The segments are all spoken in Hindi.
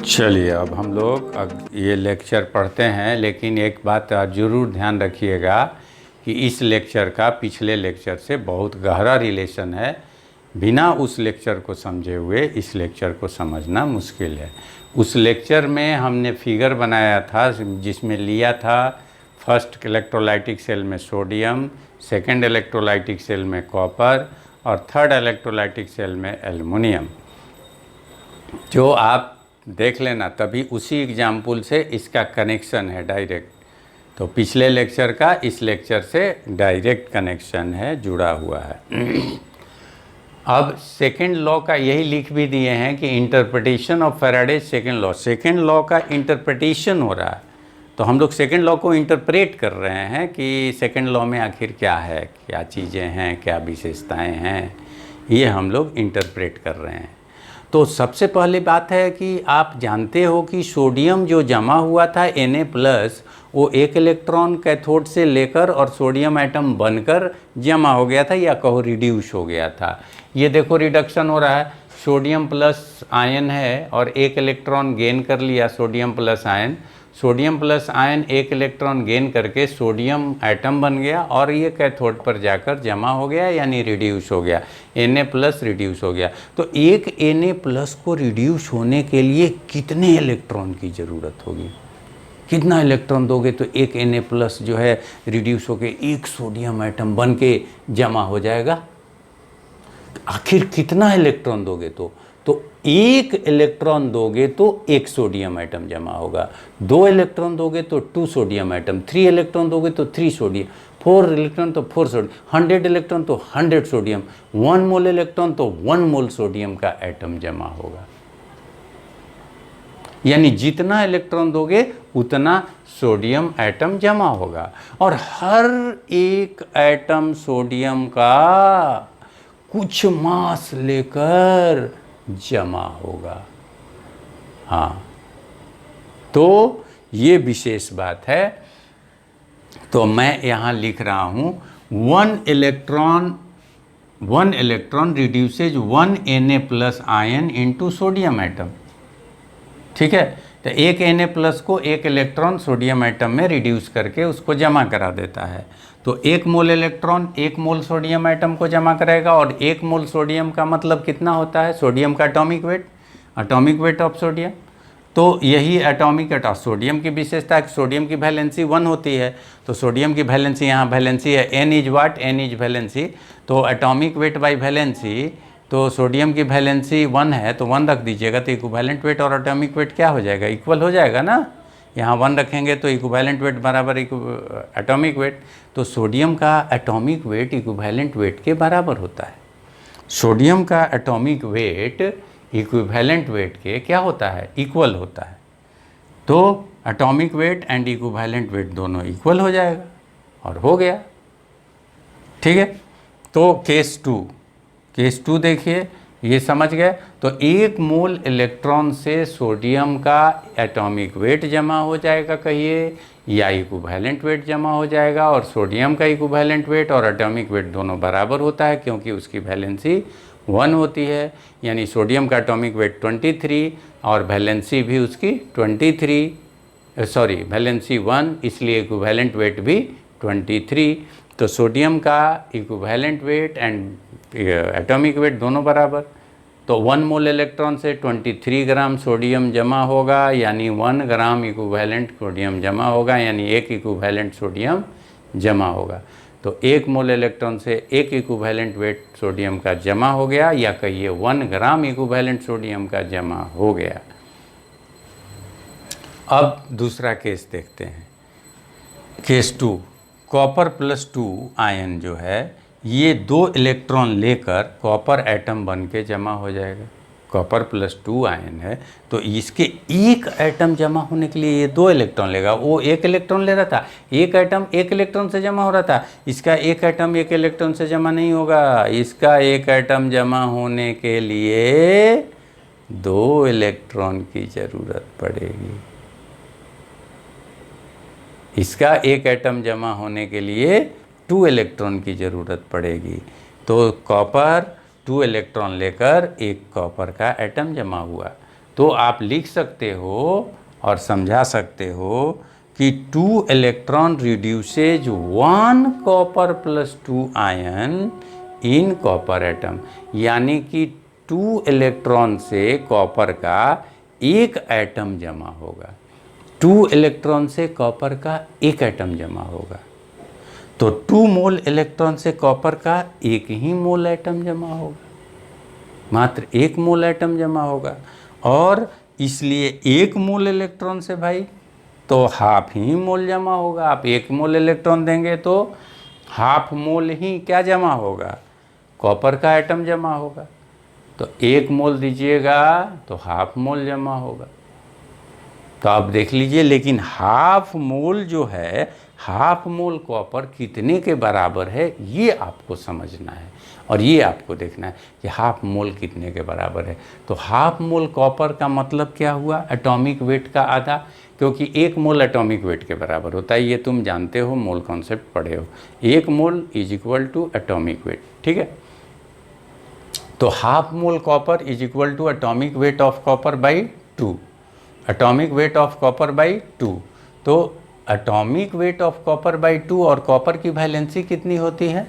चलिए अब हम लोग ये लेक्चर पढ़ते हैं, लेकिन एक बात आप ज़रूर ध्यान रखिएगा कि इस लेक्चर का पिछले लेक्चर से बहुत गहरा रिलेशन है। बिना उस लेक्चर को समझे हुए इस लेक्चर को समझना मुश्किल है। उस लेक्चर में हमने फिगर बनाया था जिसमें लिया था फर्स्ट इलेक्ट्रोलाइटिक सेल में सोडियम, सेकंड इलेक्ट्रोलाइटिक सेल में कॉपर और थर्ड इलेक्ट्रोलाइटिक सेल में एल्युमिनियम। जो आप देख लेना, तभी उसी एग्जाम्पल से इसका कनेक्शन है डायरेक्ट। तो पिछले लेक्चर का इस लेक्चर से डायरेक्ट कनेक्शन है, जुड़ा हुआ है। अब सेकेंड लॉ का यही लिख भी दिए हैं कि interpretation of Faraday second law का इंटरप्रिटेशन हो रहा है। तो हम लोग सेकेंड लॉ को इंटरप्रेट कर रहे हैं कि सेकेंड लॉ में आखिर क्या है, क्या चीज़ें हैं, क्या विशेषताएं हैं, ये हम लोग इंटरप्रेट कर रहे हैं। तो सबसे पहले बात है कि आप जानते हो कि सोडियम जो जमा हुआ था Na+, वो एक इलेक्ट्रॉन कैथोड से लेकर और सोडियम एटम बनकर जमा हो गया था, या कहो रिड्यूस हो गया था। ये देखो रिडक्शन हो रहा है, सोडियम प्लस आयन है और एक इलेक्ट्रॉन गेन कर लिया सोडियम प्लस आयन एक इलेक्ट्रॉन गेन करके सोडियम एटम बन गया और ये कैथोड पर जाकर जमा हो गया, यानी रिड्यूस हो गया। Na+ रिड्यूस हो गया। तो एक Na+ को रिड्यूस होने के लिए कितने इलेक्ट्रॉन की ज़रूरत होगी? कितना इलेक्ट्रॉन दोगे तो एक Na+ जो है रिड्यूस होकर एक सोडियम एटम बन के जमा हो जाएगा? आखिर कितना इलेक्ट्रॉन दोगे तो एक इलेक्ट्रॉन दोगे तो एक सोडियम एटम जमा होगा, 2 इलेक्ट्रॉन दोगे तो 2 सोडियम एटम, 3 इलेक्ट्रॉन दोगे तो 3 सोडियम, 4 इलेक्ट्रॉन तो 4 सोडियम, 100 इलेक्ट्रॉन तो 100 सोडियम, 1 मोल इलेक्ट्रॉन तो 1 मोल सोडियम का एटम जमा होगा। यानी जितना इलेक्ट्रॉन दोगे उतना सोडियम एटम जमा होगा, और हर एक एटम सोडियम का कुछ मास लेकर जमा होगा। हाँ, तो ये विशेष बात है। तो मैं यहाँ लिख रहा हूँ 1 electron reduces 1 Na+ ion into sodium atom. ठीक है, तो एक Na+ को एक इलेक्ट्रॉन सोडियम एटम में रिड्यूस करके उसको जमा करा देता है। तो 1 मोल इलेक्ट्रॉन 1 मोल सोडियम एटम को जमा करेगा, और 1 मोल सोडियम का मतलब कितना होता है? सोडियम का एटॉमिक वेट ऑफ सोडियम। तो यही सोडियम की विशेषता है कि सोडियम की वैलेंसी 1 होती है। तो सोडियम की वैलेंसी, यहाँ वैलेंसी है N is what? N is valency. तो एटॉमिक वेट बाई वैलेंसी, तो सोडियम की वैलेंसी 1 है तो 1 रख दीजिएगा, तो इक्विवेलेंट वेट और एटॉमिक वेट क्या हो जाएगा? इक्वल हो जाएगा ना। यहाँ 1 रखेंगे तो इक्विवेलेंट वेट बराबर एटॉमिक वेट। तो सोडियम का एटॉमिक वेट इक्विवेलेंट वेट के बराबर होता है। सोडियम का एटॉमिक वेट इक्विवेलेंट वेट के क्या होता है? इक्वल होता है। तो atomic wait and equivalent weight दोनों इक्वल हो जाएगा और हो गया। ठीक है, तो केस टू देखिए, ये समझ गए। तो 1 मोल इलेक्ट्रॉन से सोडियम का एटॉमिक वेट जमा हो जाएगा कहिए, या इक्विवेलेंट वेट जमा हो जाएगा, और सोडियम का इक्विवेलेंट वेट और एटॉमिक वेट दोनों बराबर होता है क्योंकि उसकी वैलेंसी 1 होती है। यानी सोडियम का एटॉमिक वेट 23 और वैलेंसी भी उसकी वैलेंसी 1, इसलिए इक्विवेलेंट वेट भी 23। तो सोडियम का equivalent weight and atomic weight दोनों बराबर। तो 1 मोल इलेक्ट्रॉन से 23 ग्राम सोडियम जमा होगा, यानी 1 ग्राम इक्विवेलेंट सोडियम जमा होगा, यानी 1 इक्विवेलेंट सोडियम जमा होगा। तो 1 मोल इलेक्ट्रॉन से 1 इक्विवेलेंट वेट सोडियम का जमा हो गया, या कहिए 1 ग्राम इक्विवेलेंट सोडियम का जमा हो गया। अब दूसरा केस देखते हैं, केस 2। कॉपर +2 आयन जो है, ये 2 इलेक्ट्रॉन लेकर कॉपर एटम बन के जमा हो जाएगा। कॉपर +2 आयन है तो इसके एक एटम जमा होने के लिए ये 2 इलेक्ट्रॉन लेगा। वो 1 इलेक्ट्रॉन ले रहा था, एक एटम 1 इलेक्ट्रॉन से जमा हो रहा था। इसका एक एटम 1 इलेक्ट्रॉन से जमा नहीं होगा, इसका एक एटम जमा होने के लिए 2 इलेक्ट्रॉन की ज़रूरत पड़ेगी। इसका एक एटम जमा होने के लिए 2 इलेक्ट्रॉन की ज़रूरत पड़ेगी। तो कॉपर 2 इलेक्ट्रॉन लेकर एक कॉपर का एटम जमा हुआ। तो आप लिख सकते हो और समझा सकते हो कि 2 electron reduces 1 copper plus 2 ion in copper atom, यानी कि 2 इलेक्ट्रॉन से कॉपर का एक एटम जमा होगा। 2 इलेक्ट्रॉन से कॉपर का एक एटम जमा होगा, तो 2 मोल इलेक्ट्रॉन से कॉपर का एक ही मोल एटम जमा होगा, मात्र एक मोल एटम जमा होगा। और इसलिए 1 मोल इलेक्ट्रॉन से भाई तो हाफ ही मोल जमा होगा। आप 1 मोल इलेक्ट्रॉन देंगे तो हाफ मोल ही क्या जमा होगा, कॉपर का एटम जमा होगा। तो 1 मोल दीजिएगा तो हाफ मोल जमा होगा। तो आप देख लीजिए, लेकिन हाफ मोल जो है, हाफ मोल कॉपर कितने के बराबर है ये आपको समझना है और ये आपको देखना है कि हाफ मोल कितने के बराबर है। तो हाफ मोल कॉपर का मतलब क्या हुआ, एटॉमिक वेट का आधा, क्योंकि 1 मोल एटॉमिक वेट के बराबर होता है, ये तुम जानते हो, मोल कॉन्सेप्ट पढ़े हो। 1 mole is equal to atomic weight, ठीक है। तो half mole copper is equal to atomic weight of copper by 2, atomic weight of copper by 2। तो atomic weight of copper by 2, और कॉपर की वैलेंसी कितनी होती है,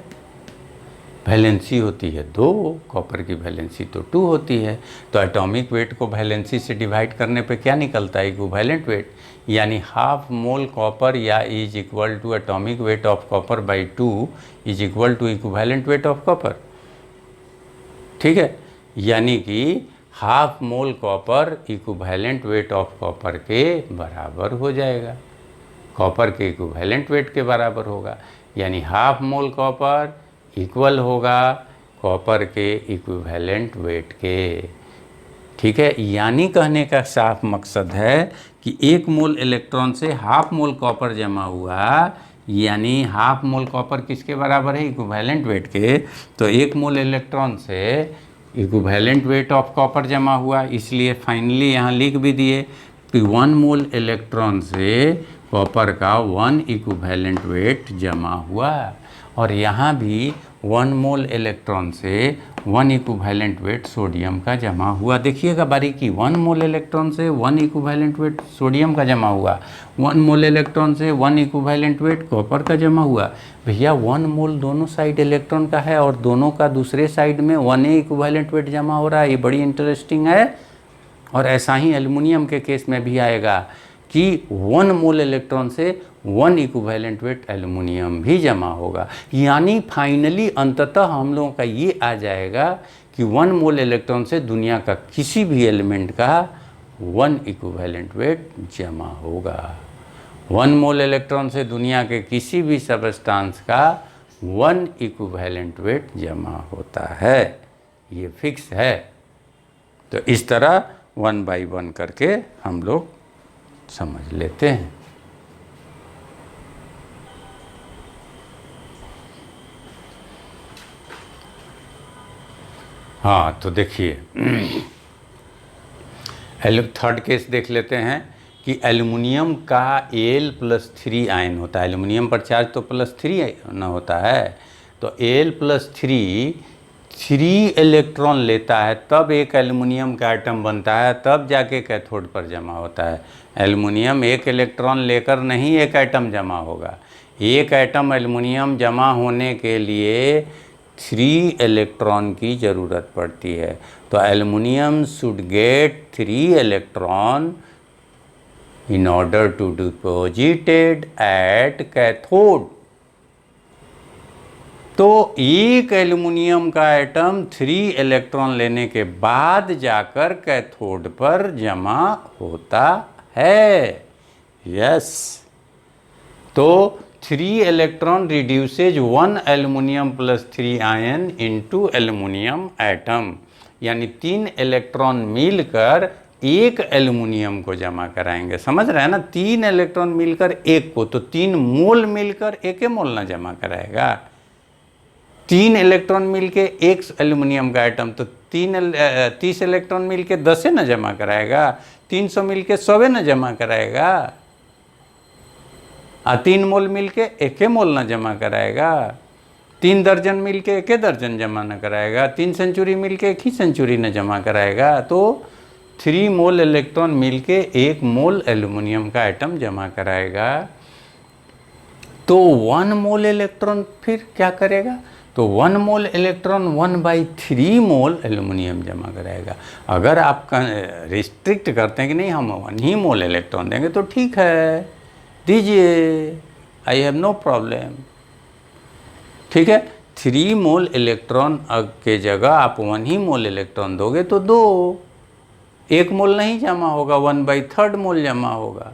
वैलेंसी होती है 2, कॉपर की वैलेंसी तो 2 होती है। तो एटॉमिक वेट को वैलेंसी से डिवाइड करने पे क्या निकलता है, इक्विवेलेंट वेट, यानी हाफ मोल कॉपर या is equal to atomic weight of copper by 2 is equal to equivalent weight of copper, ठीक है। यानी कि half mole copper equivalent weight of copper के बराबर हो जाएगा, कॉपर के इक्विवेलेंट वेट के बराबर होगा, यानी हाफ मोल कॉपर इक्वल होगा कॉपर के इक्विवेलेंट वेट के, ठीक है। यानी कहने का साफ मकसद है कि 1 मोल इलेक्ट्रॉन से हाफ मोल कॉपर जमा हुआ, यानी हाफ मोल कॉपर किसके बराबर है, इक्विवेलेंट वेट के। तो 1 मोल इलेक्ट्रॉन से इक्विवेलेंट वेट ऑफ कॉपर जमा हुआ, इसलिए फाइनली यहाँ लिख भी दिए कि 1 मोल इलेक्ट्रॉन से कॉपर का 1 इक्विवेलेंट वेट जमा हुआ। और यहाँ भी 1 मोल इलेक्ट्रॉन से 1 इक्विवेलेंट वेट सोडियम का जमा हुआ। देखिएगा बारीकी, 1 मोल इलेक्ट्रॉन से 1 इक्विवेलेंट वेट सोडियम का जमा हुआ, 1 मोल इलेक्ट्रॉन से 1 इक्विवेलेंट वेट कॉपर का जमा हुआ। भैया 1 मोल दोनों साइड इलेक्ट्रॉन का है और दोनों का दूसरे साइड में 1 इक्विवेलेंट वेट जमा हो रहा है, ये बड़ी इंटरेस्टिंग है। और ऐसा ही एल्युमिनियम के केस में भी आएगा कि 1 मोल इलेक्ट्रॉन से 1 इक्विवेलेंट वेट एल्युमिनियम भी जमा होगा। यानी फाइनली अंततः हम लोगों का ये आ जाएगा कि 1 मोल इलेक्ट्रॉन से दुनिया का किसी भी एलिमेंट का 1 इक्विवेलेंट वेट जमा होगा। 1 मोल इलेक्ट्रॉन से दुनिया के किसी भी सबस्टांस का 1 इक्विवेलेंट वेट जमा होता है, ये फिक्स है। तो इस तरह 1 बाई 1 करके हम लोग समझ लेते हैं। हाँ, तो देखिए थर्ड केस देख लेते हैं कि एल्युमिनियम का Al+3 आयन होता है। एल्युमिनियम पर चार्ज तो +3 न होता है, तो Al+3 3 इलेक्ट्रॉन लेता है, तब एक एल्युमिनियम का एटम बनता है, तब जाके कैथोड पर जमा होता है। एल्युमिनियम 1 इलेक्ट्रॉन लेकर नहीं एक एटम जमा होगा, एक एटम एल्युमिनियम जमा होने के लिए 3 इलेक्ट्रॉन की ज़रूरत पड़ती है। तो aluminium should get 3 electron in order to deposited at cathode। तो एक एल्युमिनियम का एटम 3 इलेक्ट्रॉन लेने के बाद जाकर कैथोड पर जमा होता है। यस, तो 3 electron reduces 1 aluminium +3 ion into aluminium atom, यानी 3 इलेक्ट्रॉन मिलकर एक एल्युमिनियम को जमा कराएंगे। समझ रहे हैं ना, 3 इलेक्ट्रॉन मिलकर एक को, तो 3 मोल मिलकर 1 मोल ना जमा कराएगा। 3 इलेक्ट्रॉन मिलके 1 एल्युमिनियम का एटम, तो 30 इलेक्ट्रॉन मिलके 10 न जमा कराएगा, 300 मिलके 100 न जमा कराएगा, 3 मोल मिलके 1 मोल न जमा कराएगा, 3 दर्जन मिलके 1 दर्जन जमा न कराएगा, 3 सेंचुरी मिलके 1 ही सेंचुरी न जमा कराएगा। तो 3 मोल इलेक्ट्रॉन मिलके 1 मोल एल्युमिनियम का एटम जमा कराएगा। तो 1 मोल इलेक्ट्रॉन फिर क्या करेगा? तो 1 मोल इलेक्ट्रॉन 1/3 मोल एल्युमिनियम जमा कराएगा। अगर आप रिस्ट्रिक्ट करते हैं कि नहीं हम 1 ही मोल इलेक्ट्रॉन देंगे तो ठीक है, दीजिए, आई हैव नो प्रॉब्लम। ठीक है, 3 मोल इलेक्ट्रॉन के जगह आप 1 ही मोल इलेक्ट्रॉन दोगे तो 1 मोल नहीं जमा होगा, 1/3 मोल जमा होगा।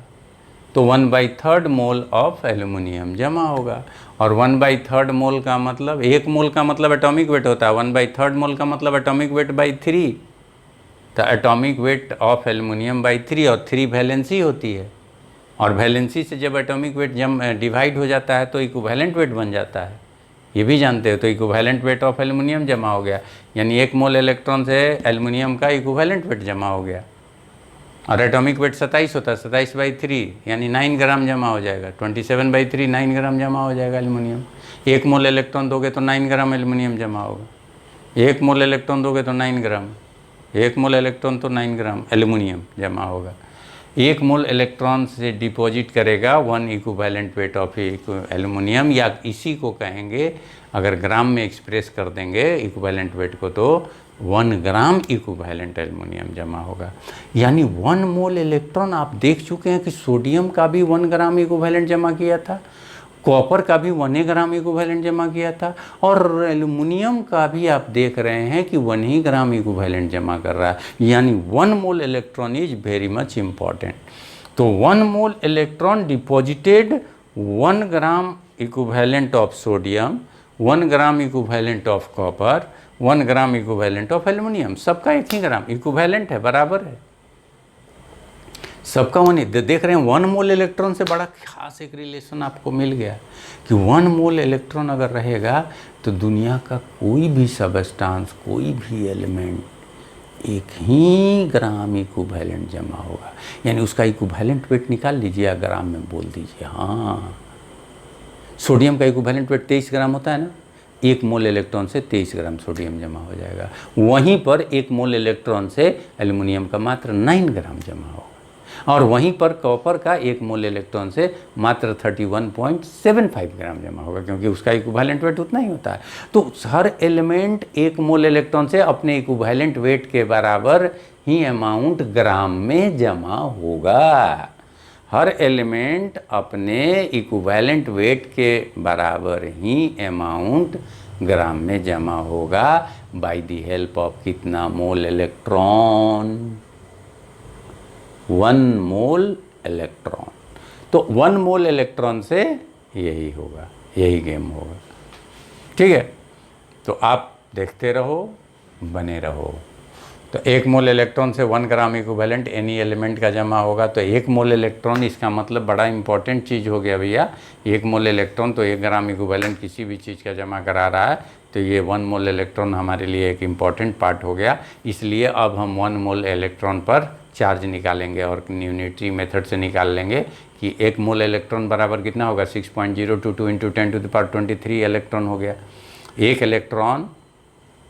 तो 1/3 मोल ऑफ एल्युमिनियम जमा होगा। और 1/3 मोल का मतलब, 1 मोल का मतलब एटॉमिक वेट होता है, 1/3 मोल का मतलब एटॉमिक वेट बाई 3। तो atomic weight of aluminium by 3, और 3 वैलेंसी होती है, और वैलेंसी से जब एटॉमिक वेट डिवाइड हो जाता है तो इक्विवेलेंट वेट बन जाता है, ये भी जानते हो। तो इक्विवेलेंट वेट ऑफ एल्युमिनियम जमा हो गया, यानी 1 मोल इलेक्ट्रॉन से एल्युमिनियम का इक्विवेलेंट वेट जमा हो गया। और एटॉमिक वेट 27 होता है, 27/3 यानी 9 ग्राम जमा हो जाएगा। 27/3 9 ग्राम जमा हो जाएगा एल्युमिनियम। 1 मोल इलेक्ट्रॉन दोगे तो 9 ग्राम एल्युमिनियम जमा होगा। 1 मोल इलेक्ट्रॉन दोगे तो 9 ग्राम, 1 मोल इलेक्ट्रॉन तो 9 ग्राम एल्युमिनियम जमा होगा। 1 मोल इलेक्ट्रॉन से डिपॉजिट करेगा 1 इक्विवेलेंट वेट ऑफ एल्युमिनियम, या इसी को कहेंगे, अगर ग्राम में एक्सप्रेस कर देंगे इक्विवेलेंट वेट को तो 1 ग्राम इक्विवेलेंट एल्युमिनियम जमा होगा। यानी 1 मोल इलेक्ट्रॉन आप देख चुके हैं कि सोडियम का भी 1 ग्राम इक्विवेलेंट जमा किया था, कॉपर का भी 1 ग्राम इक्विवेलेंट जमा किया था, और एल्युमिनियम का भी आप देख रहे हैं कि 1 ही ग्राम इक्विवेलेंट जमा कर रहा है। यानी 1 mole electron is very much important. तो 1 mole electron deposited 1 gram equivalent of sodium, 1 gram equivalent of copper, 1 gram equivalent of aluminium. सबका 1 ही ग्राम इक्विवेलेंट है, बराबर है सबका। 1 देख रहे हैं, 1 मोल इलेक्ट्रॉन से बड़ा खास एक रिलेशन आपको मिल गया कि 1 मोल इलेक्ट्रॉन अगर रहेगा तो दुनिया का कोई भी सबस्टांस, कोई भी एलिमेंट 1 ही ग्राम इक्विवेलेंट जमा होगा। यानी उसका इक्विवेलेंट वेट निकाल लीजिए, ग्राम में बोल दीजिए। हाँ, सोडियम का इक्विवेलेंट वेट 23 ग्राम होता है ना, 1 मोल इलेक्ट्रॉन से 23 ग्राम सोडियम जमा हो जाएगा। वहीं पर 1 मोल इलेक्ट्रॉन से एल्युमिनियम का मात्र 9 ग्राम जमा होगा, और वहीं पर कॉपर का 1 मोल इलेक्ट्रॉन से मात्र 31.75 ग्राम जमा होगा, क्योंकि उसका इक्विवेलेंट वेट उतना ही होता है। तो हर एलिमेंट 1 मोल इलेक्ट्रॉन से अपने इक्विवेलेंट वेट के बराबर ही अमाउंट ग्राम में जमा होगा। हर एलिमेंट अपने इक्विवेलेंट वेट के बराबर ही अमाउंट ग्राम में जमा होगा बाय द हेल्प ऑफ कितना मोल इलेक्ट्रॉन? 1 mole electron. तो 1 मोल इलेक्ट्रॉन से यही होगा, यही गेम होगा। ठीक है, तो आप देखते रहो, बने रहो। तो 1 मोल इलेक्ट्रॉन से 1 ग्राम इक्विवेलेंट एनी एलिमेंट का जमा होगा। तो 1 मोल इलेक्ट्रॉन, इसका मतलब बड़ा इंपॉर्टेंट चीज़ हो गया भैया। 1 मोल इलेक्ट्रॉन तो 1 ग्राम इक्विवेलेंट किसी भी चीज़ का जमा करा रहा है, तो ये 1 मोल इलेक्ट्रॉन हमारे लिए एक इम्पॉर्टेंट पार्ट हो गया। इसलिए अब हम 1 मोल इलेक्ट्रॉन पर चार्ज निकालेंगे और न्यूटनी मेथड से निकाल लेंगे कि 1 मोल इलेक्ट्रॉन बराबर कितना होगा? 6.022 × 10⁻23 इलेक्ट्रॉन हो गया। 1 इलेक्ट्रॉन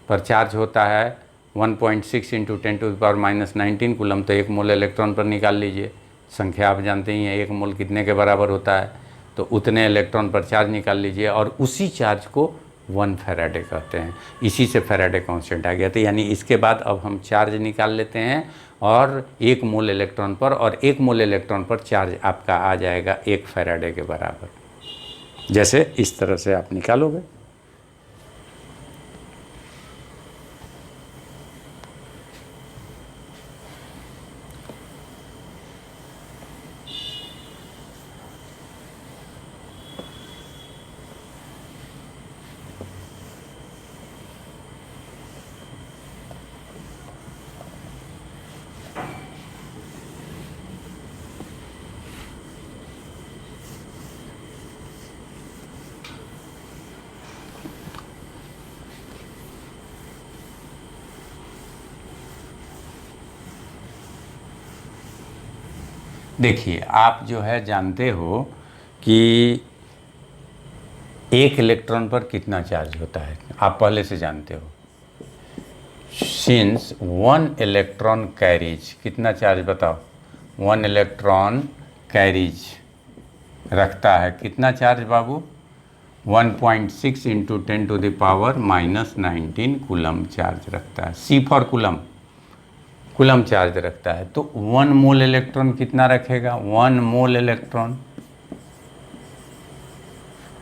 पर चार्ज होता है 1.6 × 10⁻19 कूलम। तो 1 मोल इलेक्ट्रॉन पर निकाल लीजिए, संख्या आप जानते ही हैं 1 मोल कितने के बराबर होता है, तो उतने इलेक्ट्रॉन पर चार्ज निकाल लीजिए, और उसी चार्ज को 1 फैराडे कहते हैं। इसी से फैराडे कांस्टेंट आ गया। तो यानी इसके बाद अब हम चार्ज निकाल लेते हैं, और 1 मोल इलेक्ट्रॉन पर, और 1 मोल इलेक्ट्रॉन पर चार्ज आपका आ जाएगा 1 फैराडे के बराबर। जैसे इस तरह से आप निकालोगे। देखिए, आप जो है जानते हो कि 1 इलेक्ट्रॉन पर कितना चार्ज होता है, आप पहले से जानते हो। सिंस 1 इलेक्ट्रॉन कैरीज, कितना चार्ज बताओ, 1 इलेक्ट्रॉन कैरीज रखता है, कितना चार्ज बाबू, 1.6 इंटू 10⁻⁻19 कूलम चार्ज रखता है। सी फॉर कूलम, कूलम चार्ज रखता है। तो 1 मोल इलेक्ट्रॉन कितना रखेगा, 1 मोल इलेक्ट्रॉन,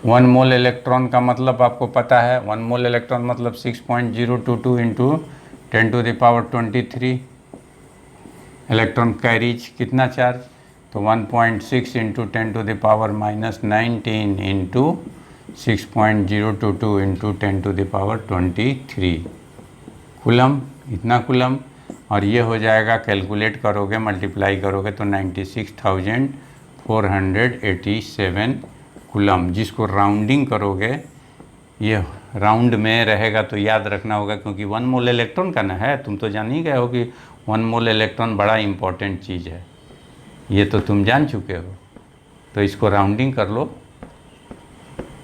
1 मोल इलेक्ट्रॉन का मतलब आपको पता है, 1 मोल इलेक्ट्रॉन मतलब 6.022 इंटू 10⁻23 इलेक्ट्रॉन कैरीज कितना चार्ज, तो 1.6 इंटू 10⁻⁻19 इंटू 6.022 इंटू 10�423 कूलम, इतना कूलम। और ये हो जाएगा, कैलकुलेट करोगे, मल्टीप्लाई करोगे तो 96,487 कूलम, जिसको राउंडिंग करोगे, ये राउंड में रहेगा तो याद रखना होगा, क्योंकि 1 मोल इलेक्ट्रॉन का ना है, तुम तो जान ही गए हो कि 1 मोल इलेक्ट्रॉन बड़ा इम्पोर्टेंट चीज़ है, ये तो तुम जान चुके हो। तो इसको राउंडिंग कर लो,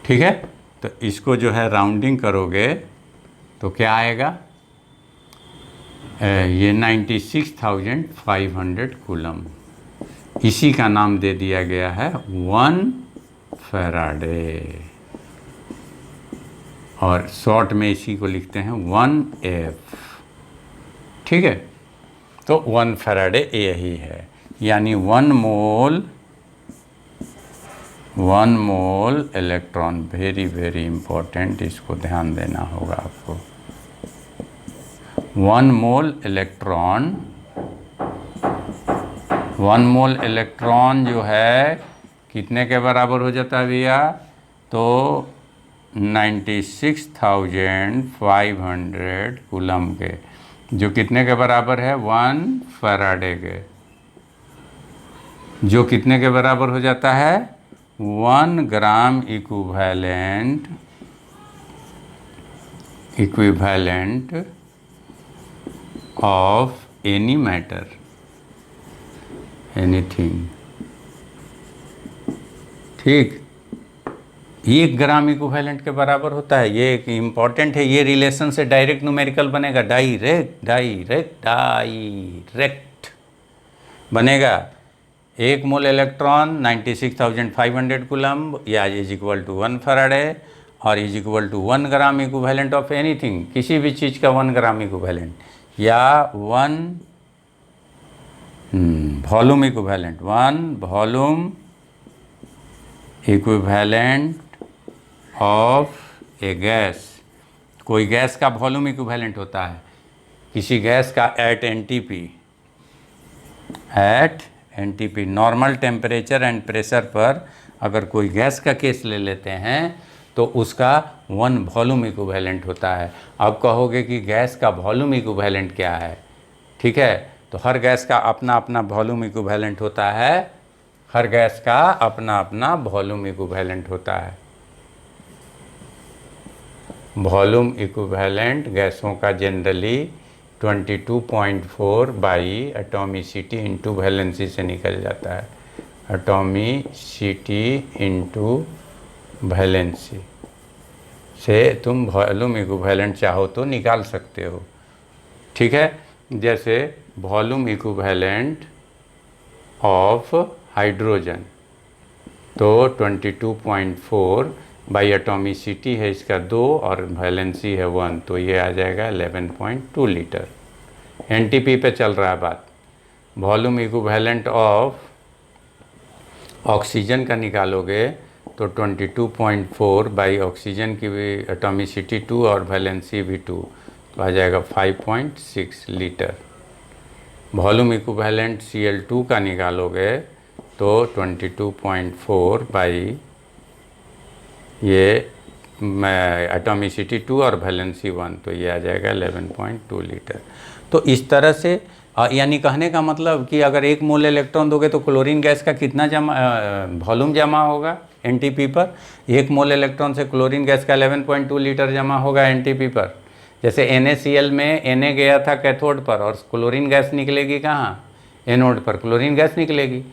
ठीक है। तो इसको जो है राउंडिंग करोगे तो क्या आएगा, ये 96,500 कूलम, इसी का नाम दे दिया गया है 1 फैराडे, और शॉर्ट में इसी को लिखते हैं 1F, ठीक है। तो 1 फैराडे यही है, यानी 1 mole electron, very very important, इसको ध्यान देना होगा आपको। 1 मोल इलेक्ट्रॉन जो है कितने के बराबर हो जाता है भैया, तो 96,500 कूलम के, जो कितने के बराबर है, 1 फैराडे के, जो कितने के बराबर हो जाता है, 1 gram equivalent of any matter, anything, ठीक, 1 ग्राम इक्विवेलेंट के बराबर होता है। ये एक इम्पॉर्टेंट है, ये रिलेशन से डायरेक्ट न्यूमेरिकल बनेगा, डायरेक्ट बनेगा। 1 मोल इलेक्ट्रॉन 96,500 कूलम, या इज इक्वल टू 1 फैराडे, और is equal to 1 gram equivalent of anything, किसी भी चीज़ का 1 ग्राम इक्विवेलेंट, या 1 volume equivalent, 1 volume equivalent of a gas. कोई गैस का वॉल्यूम इक्विवेलेंट होता है किसी गैस का at NTP, normal temperature and pressure पर अगर कोई गैस का केस ले लेते हैं तो उसका 1 वॉल्यूम इक्विवेलेंट होता है। अब कहोगे कि गैस का वॉल्यूम इक्विवेलेंट क्या है, ठीक है, तो हर गैस का अपना अपना वॉल्यूम इक्विवेलेंट होता है, हर गैस का अपना अपना वॉल्यूम इक्विवेलेंट होता है। वॉल्यूम इक्विवेलेंट गैसों का generally 22.4 by atomicity into valency से निकल जाता है, एटॉमिसिटी इंटू वैलेंसी से तुम वॉल्यूम इक्विवेलेंट चाहो तो निकाल सकते हो, ठीक है। जैसे वॉल्यूम इक्विवेलेंट ऑफ हाइड्रोजन, तो 22.4 बाई एटॉमिसिटी है इसका 2 और वैलेंसी है 1, तो ये आ जाएगा 11.2 लीटर। एनटीपी पे चल रहा है बात। वॉल्यूम इक्विवेलेंट ऑफ ऑक्सीजन का निकालोगे तो 22.4 बाई ऑक्सीजन की भी एटॉमिसिटी 2 और वैलेंसी भी 2, तो आ जाएगा 5.6 लीटर। वॉल्यूम इक्विवेलेंट Cl2 का निकालोगे तो 22.4 बाई ये एटॉमिसिटी 2 और वैलेंसी 1, तो ये आ जाएगा 11.2 लीटर। तो इस तरह से यानी कहने का मतलब कि अगर 1 मोल इलेक्ट्रॉन दोगे तो क्लोरीन गैस का कितना वॉल्यूम जमा होगा एनटीपी पर, 1 मोल इलेक्ट्रॉन से क्लोरीन गैस का 11.2 लीटर जमा होगा एनटीपी पर। जैसे NaCl में Na गया था कैथोड पर और क्लोरीन गैस निकलेगी कहाँ, एनोड पर क्लोरीन गैस निकलेगी।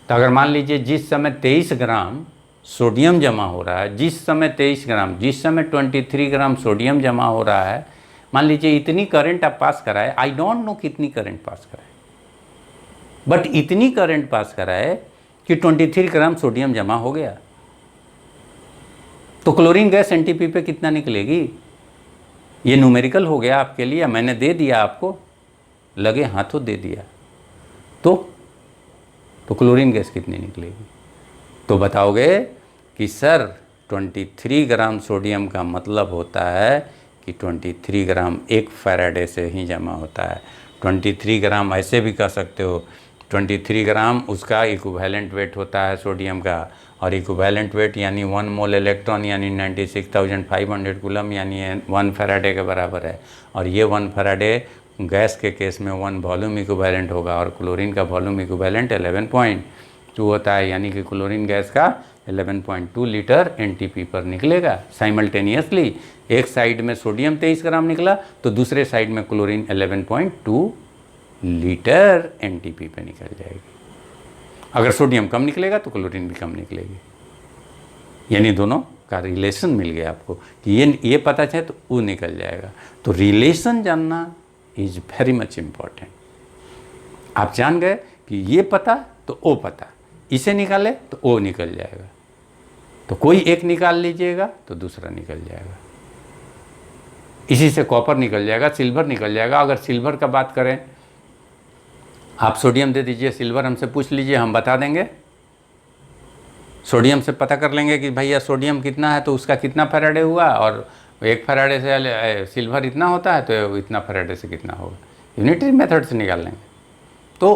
तो अगर मान लीजिए जिस समय 23 ग्राम सोडियम जमा हो रहा है, जिस समय 23 ग्राम, जिस समय 23 ग्राम सोडियम जमा हो रहा है, मान लीजिए इतनी करंट आप पास कराए, आई डोंट नो कितनी करंट पास कराए, बट इतनी करंट पास कराए कि 23 ग्राम सोडियम जमा हो गया, तो क्लोरीन गैस एनटीपी पे कितना निकलेगी? ये न्यूमेरिकल हो गया आपके लिए, मैंने दे दिया आपको, लगे हाथों दे दिया, तो क्लोरीन गैस कितनी निकलेगी? तो बताओगे कि सर 23 ग्राम सोडियम का मतलब होता है कि 23 ग्राम 1 फैराडे से ही जमा होता है। 23 ग्राम ऐसे भी कह सकते हो, 23 ग्राम उसका इक्विवेलेंट वेट होता है सोडियम का, और इक्विवेलेंट वेट यानी 1 मोल इलेक्ट्रॉन यानी 96,500 कूलम यानी 1 फैराडे के बराबर है। और ये 1 फैराडे गैस के केस में 1 वॉल्यूम इक्विवेलेंट होगा, और क्लोरीन का वॉल्यूम इक्विवेलेंट 11.2 होता है, यानी कि क्लोरीन गैस का 11.2 लीटर एनटीपी पर निकलेगा साइमल्टेनियसली। एक साइड में सोडियम 23 ग्राम निकला तो दूसरे साइड में क्लोरीन 11.2 लीटर एनटीपी पे निकल जाएगी। अगर सोडियम कम निकलेगा तो क्लोरीन भी कम निकलेगी, यानी दोनों का रिलेशन मिल गया आपको कि ये पता चाहे तो वो निकल जाएगा। तो रिलेशन जानना इज वेरी मच इम्पॉर्टेंट। आप जान गए कि ये पता तो ओ पता, इसे निकाले तो ओ निकल जाएगा, तो कोई एक निकाल लीजिएगा तो दूसरा निकल जाएगा। इसी से कॉपर निकल जाएगा, सिल्वर निकल जाएगा। अगर सिल्वर का बात करें, आप सोडियम दे दीजिए, सिल्वर हमसे पूछ लीजिए, हम बता देंगे। सोडियम से पता कर लेंगे कि भैया सोडियम कितना है तो उसका कितना फैराडे हुआ, और 1 फैराडे से सिल्वर इतना होता है तो इतना फैराडे से कितना होगा, यूनिटरी मेथड से निकाल लेंगे। तो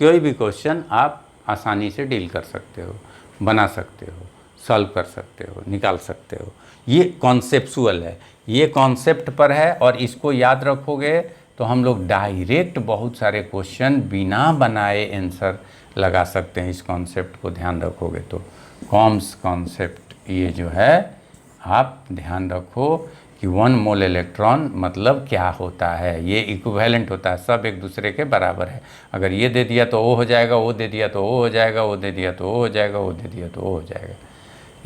कोई भी क्वेश्चन आप आसानी से डील कर सकते हो, बना सकते हो, सॉल्व कर सकते हो, निकाल सकते हो। ये कॉन्सेप्चुअल है, ये कॉन्सेप्ट पर है, और इसको याद रखोगे तो हम लोग डायरेक्ट बहुत सारे क्वेश्चन बिना बनाए आंसर लगा सकते हैं। इस कॉन्सेप्ट को ध्यान रखोगे तो कॉन्सेप्ट ये जो है आप ध्यान रखो कि 1 मोल इलेक्ट्रॉन मतलब क्या होता है। ये इक्विवेलेंट होता है, सब एक दूसरे के बराबर है। अगर ये दे दिया तो वो हो जाएगा, वो दे दिया तो वो हो जाएगा, वो दे दिया तो वो हो जाएगा, वो दे दिया तो वो हो जाएगा,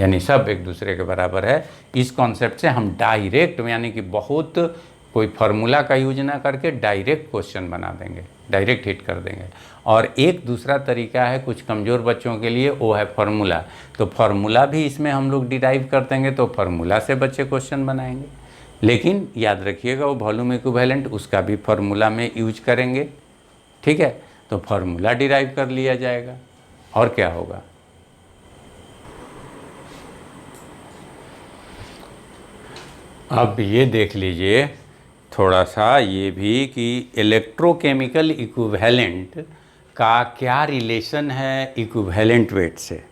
यानी सब एक दूसरे के बराबर है। इस कॉन्सेप्ट से हम डायरेक्ट, यानी कि बहुत कोई फार्मूला का यूज ना करके डायरेक्ट क्वेश्चन बना देंगे, डायरेक्ट हिट कर देंगे। और एक दूसरा तरीका है कुछ कमज़ोर बच्चों के लिए, वो है फार्मूला। तो फार्मूला भी इसमें हम लोग डिराइव कर देंगे, तो फार्मूला से बच्चे क्वेश्चन बनाएंगे। लेकिन याद रखिएगा वो वॉल्यूम इक्विवेलेंट उसका भी फार्मूला में यूज करेंगे, ठीक है। तो फार्मूला डिराइव कर लिया जाएगा, और क्या होगा। अब ये देख लीजिए थोड़ा सा ये भी कि इलेक्ट्रोकेमिकल इक्विवेलेंट का क्या रिलेशन है इक्विवेलेंट वेट से,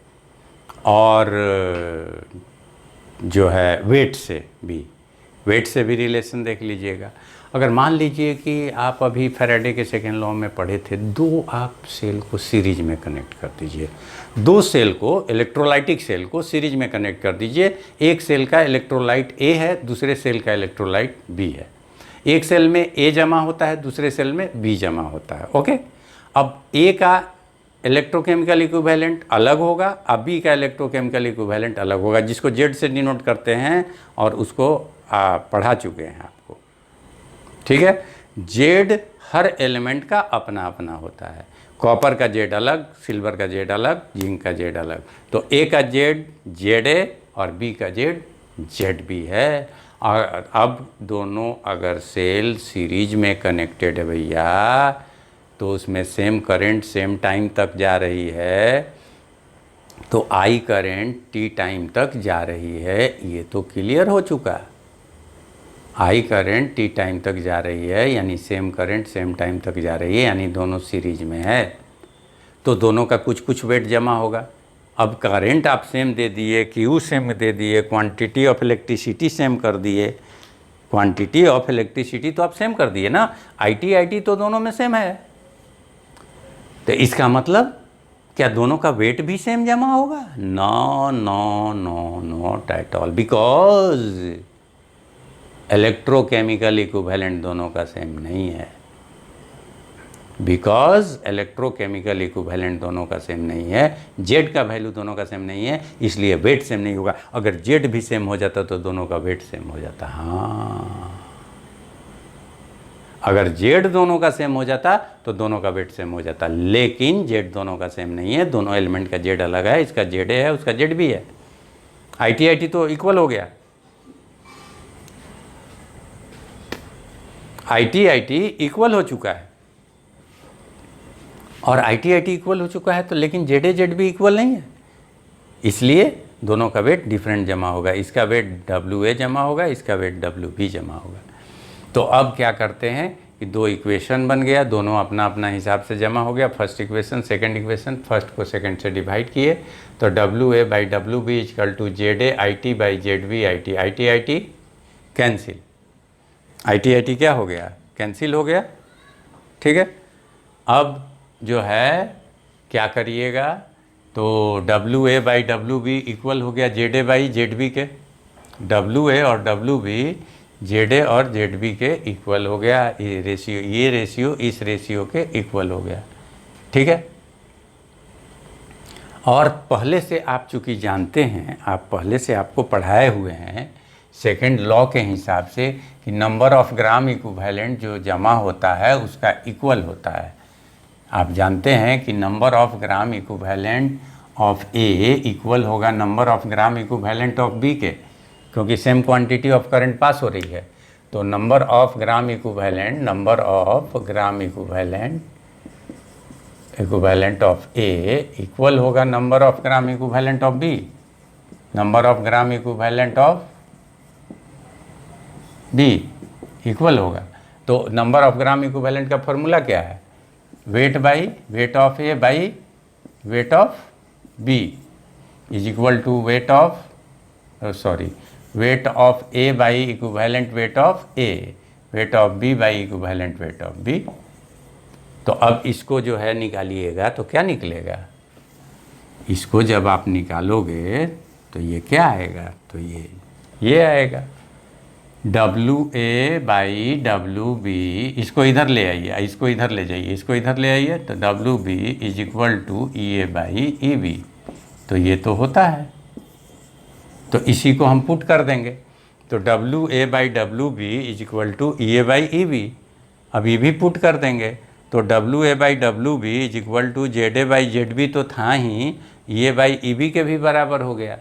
और जो है वेट से भी रिलेशन देख लीजिएगा। अगर मान लीजिए कि आप अभी फैराडे के सेकेंड लॉ में पढ़े थे, 2 आप सेल को सीरीज में कनेक्ट कर दीजिए, 2 सेल को, इलेक्ट्रोलाइटिक सेल को सीरीज में कनेक्ट कर दीजिए। एक सेल का इलेक्ट्रोलाइट ए है, दूसरे सेल का इलेक्ट्रोलाइट बी है। एक सेल में ए जमा होता है, दूसरे सेल में बी जमा होता है, ओके। अब ए का इलेक्ट्रोकेमिकल इक्विवेलेंट अलग होगा, अब बी का इलेक्ट्रोकेमिकल इक्विवेलेंट अलग होगा, जिसको जेड से डिनोट करते हैं, और उसको पढ़ा चुके हैं आपको, ठीक है। जेड हर एलिमेंट का अपना अपना होता है, कॉपर का जेड अलग, सिल्वर का जेड अलग, जिंक का जेड अलग। तो ए का जेड जेड ए और बी का जेड जेड बी है। और अब दोनों अगर सेल सीरीज में कनेक्टेड है भैया, तो उसमें सेम करंट सेम टाइम तक जा रही है, तो आई करंट टी टाइम तक जा रही है, ये तो क्लियर हो चुका। आई करंट टी टाइम तक जा रही है, यानी सेम करंट सेम टाइम तक जा रही है, यानी दोनों सीरीज में है, तो दोनों का कुछ कुछ वेट जमा होगा। अब करंट आप सेम दे दिए, क्यू सेम दे दिए, क्वांटिटी ऑफ इलेक्ट्रिसिटी सेम कर दिए, क्वांटिटी ऑफ इलेक्ट्रिसिटी तो आप सेम कर दिए ना, आई तो दोनों में सेम है। तो इसका मतलब क्या दोनों का वेट भी सेम जमा होगा? No no no not at all, because electrochemical equivalent दोनों का सेम नहीं है, बिकॉज इलेक्ट्रोकेमिकल इक्विवेलेंट दोनों का सेम नहीं है, जेड का वैल्यू दोनों का सेम नहीं है, इसलिए वेट सेम नहीं होगा। अगर जेड भी सेम हो जाता तो दोनों का वेट सेम हो जाता। हाँ, अगर जेड दोनों का सेम हो जाता तो दोनों का वेट सेम हो जाता, लेकिन जेड दोनों का सेम नहीं है, दोनों एलिमेंट का जेड अलग है, इसका जेड है उसका जेड भी है। आई टी तो इक्वल हो गया, आई टी इक्वल हो चुका है, और आई टी इक्वल हो चुका है तो लेकिन जेड भी इक्वल नहीं है, इसलिए दोनों का वेट डिफरेंट जमा होगा, इसका वेट डब्ल्यू जमा होगा, इसका वेट डब्ल्यू जमा होगा। तो अब क्या करते हैं कि दो इक्वेशन बन गया, दोनों अपना अपना हिसाब से जमा हो गया, first equation second equation, first को सेकंड से डिवाइड किए तो WA/WB = ZA IT/ZB IT cancel, IT क्या हो गया, कैंसिल हो गया। ठीक है, अब जो है क्या करिएगा, तो WA/WB इक्वल हो गया ZA/ZB के, WA और WB ZA और ZB के इक्वल हो गया, ये रेशियो इस रेशियो के इक्वल हो गया। ठीक है, और पहले से आप चूँकि जानते हैं, आप पहले से आपको पढ़ाए हुए हैं सेकेंड लॉ के हिसाब से कि नंबर ऑफ ग्राम इक्विवेलेंट जो जमा होता है उसका इक्वल होता है। आप जानते हैं कि number of gram equivalent of A equal होगा number of gram equivalent of B के, क्योंकि same quantity of current pass हो रही है। तो number of gram equivalent of A equal होगा number of gram equivalent of B, number of gram equivalent of B equal होगा। तो नंबर ऑफ ग्राम इक्विवेलेंट का फॉर्मूला क्या है, weight by weight of A by weight of B is equal to weight of A by equivalent weight of A, weight of B by equivalent weight of B. तो अब इसको जो है निकालिएगा तो क्या निकलेगा, इसको जब आप निकालोगे तो ये क्या आएगा, तो ये आएगा WA/WB, इसको इधर ले आइए, इसको इधर ले जाइए, इसको इधर ले आइए, तो WB is equal to EA/EB, तो ये तो होता है, तो इसी को हम पुट कर देंगे, तो WA/WB is equal to EA/EB, अब ये भी पुट कर देंगे, तो WA/WB is equal to ZA/ZB तो था ही, EA/EB के भी बराबर हो गया।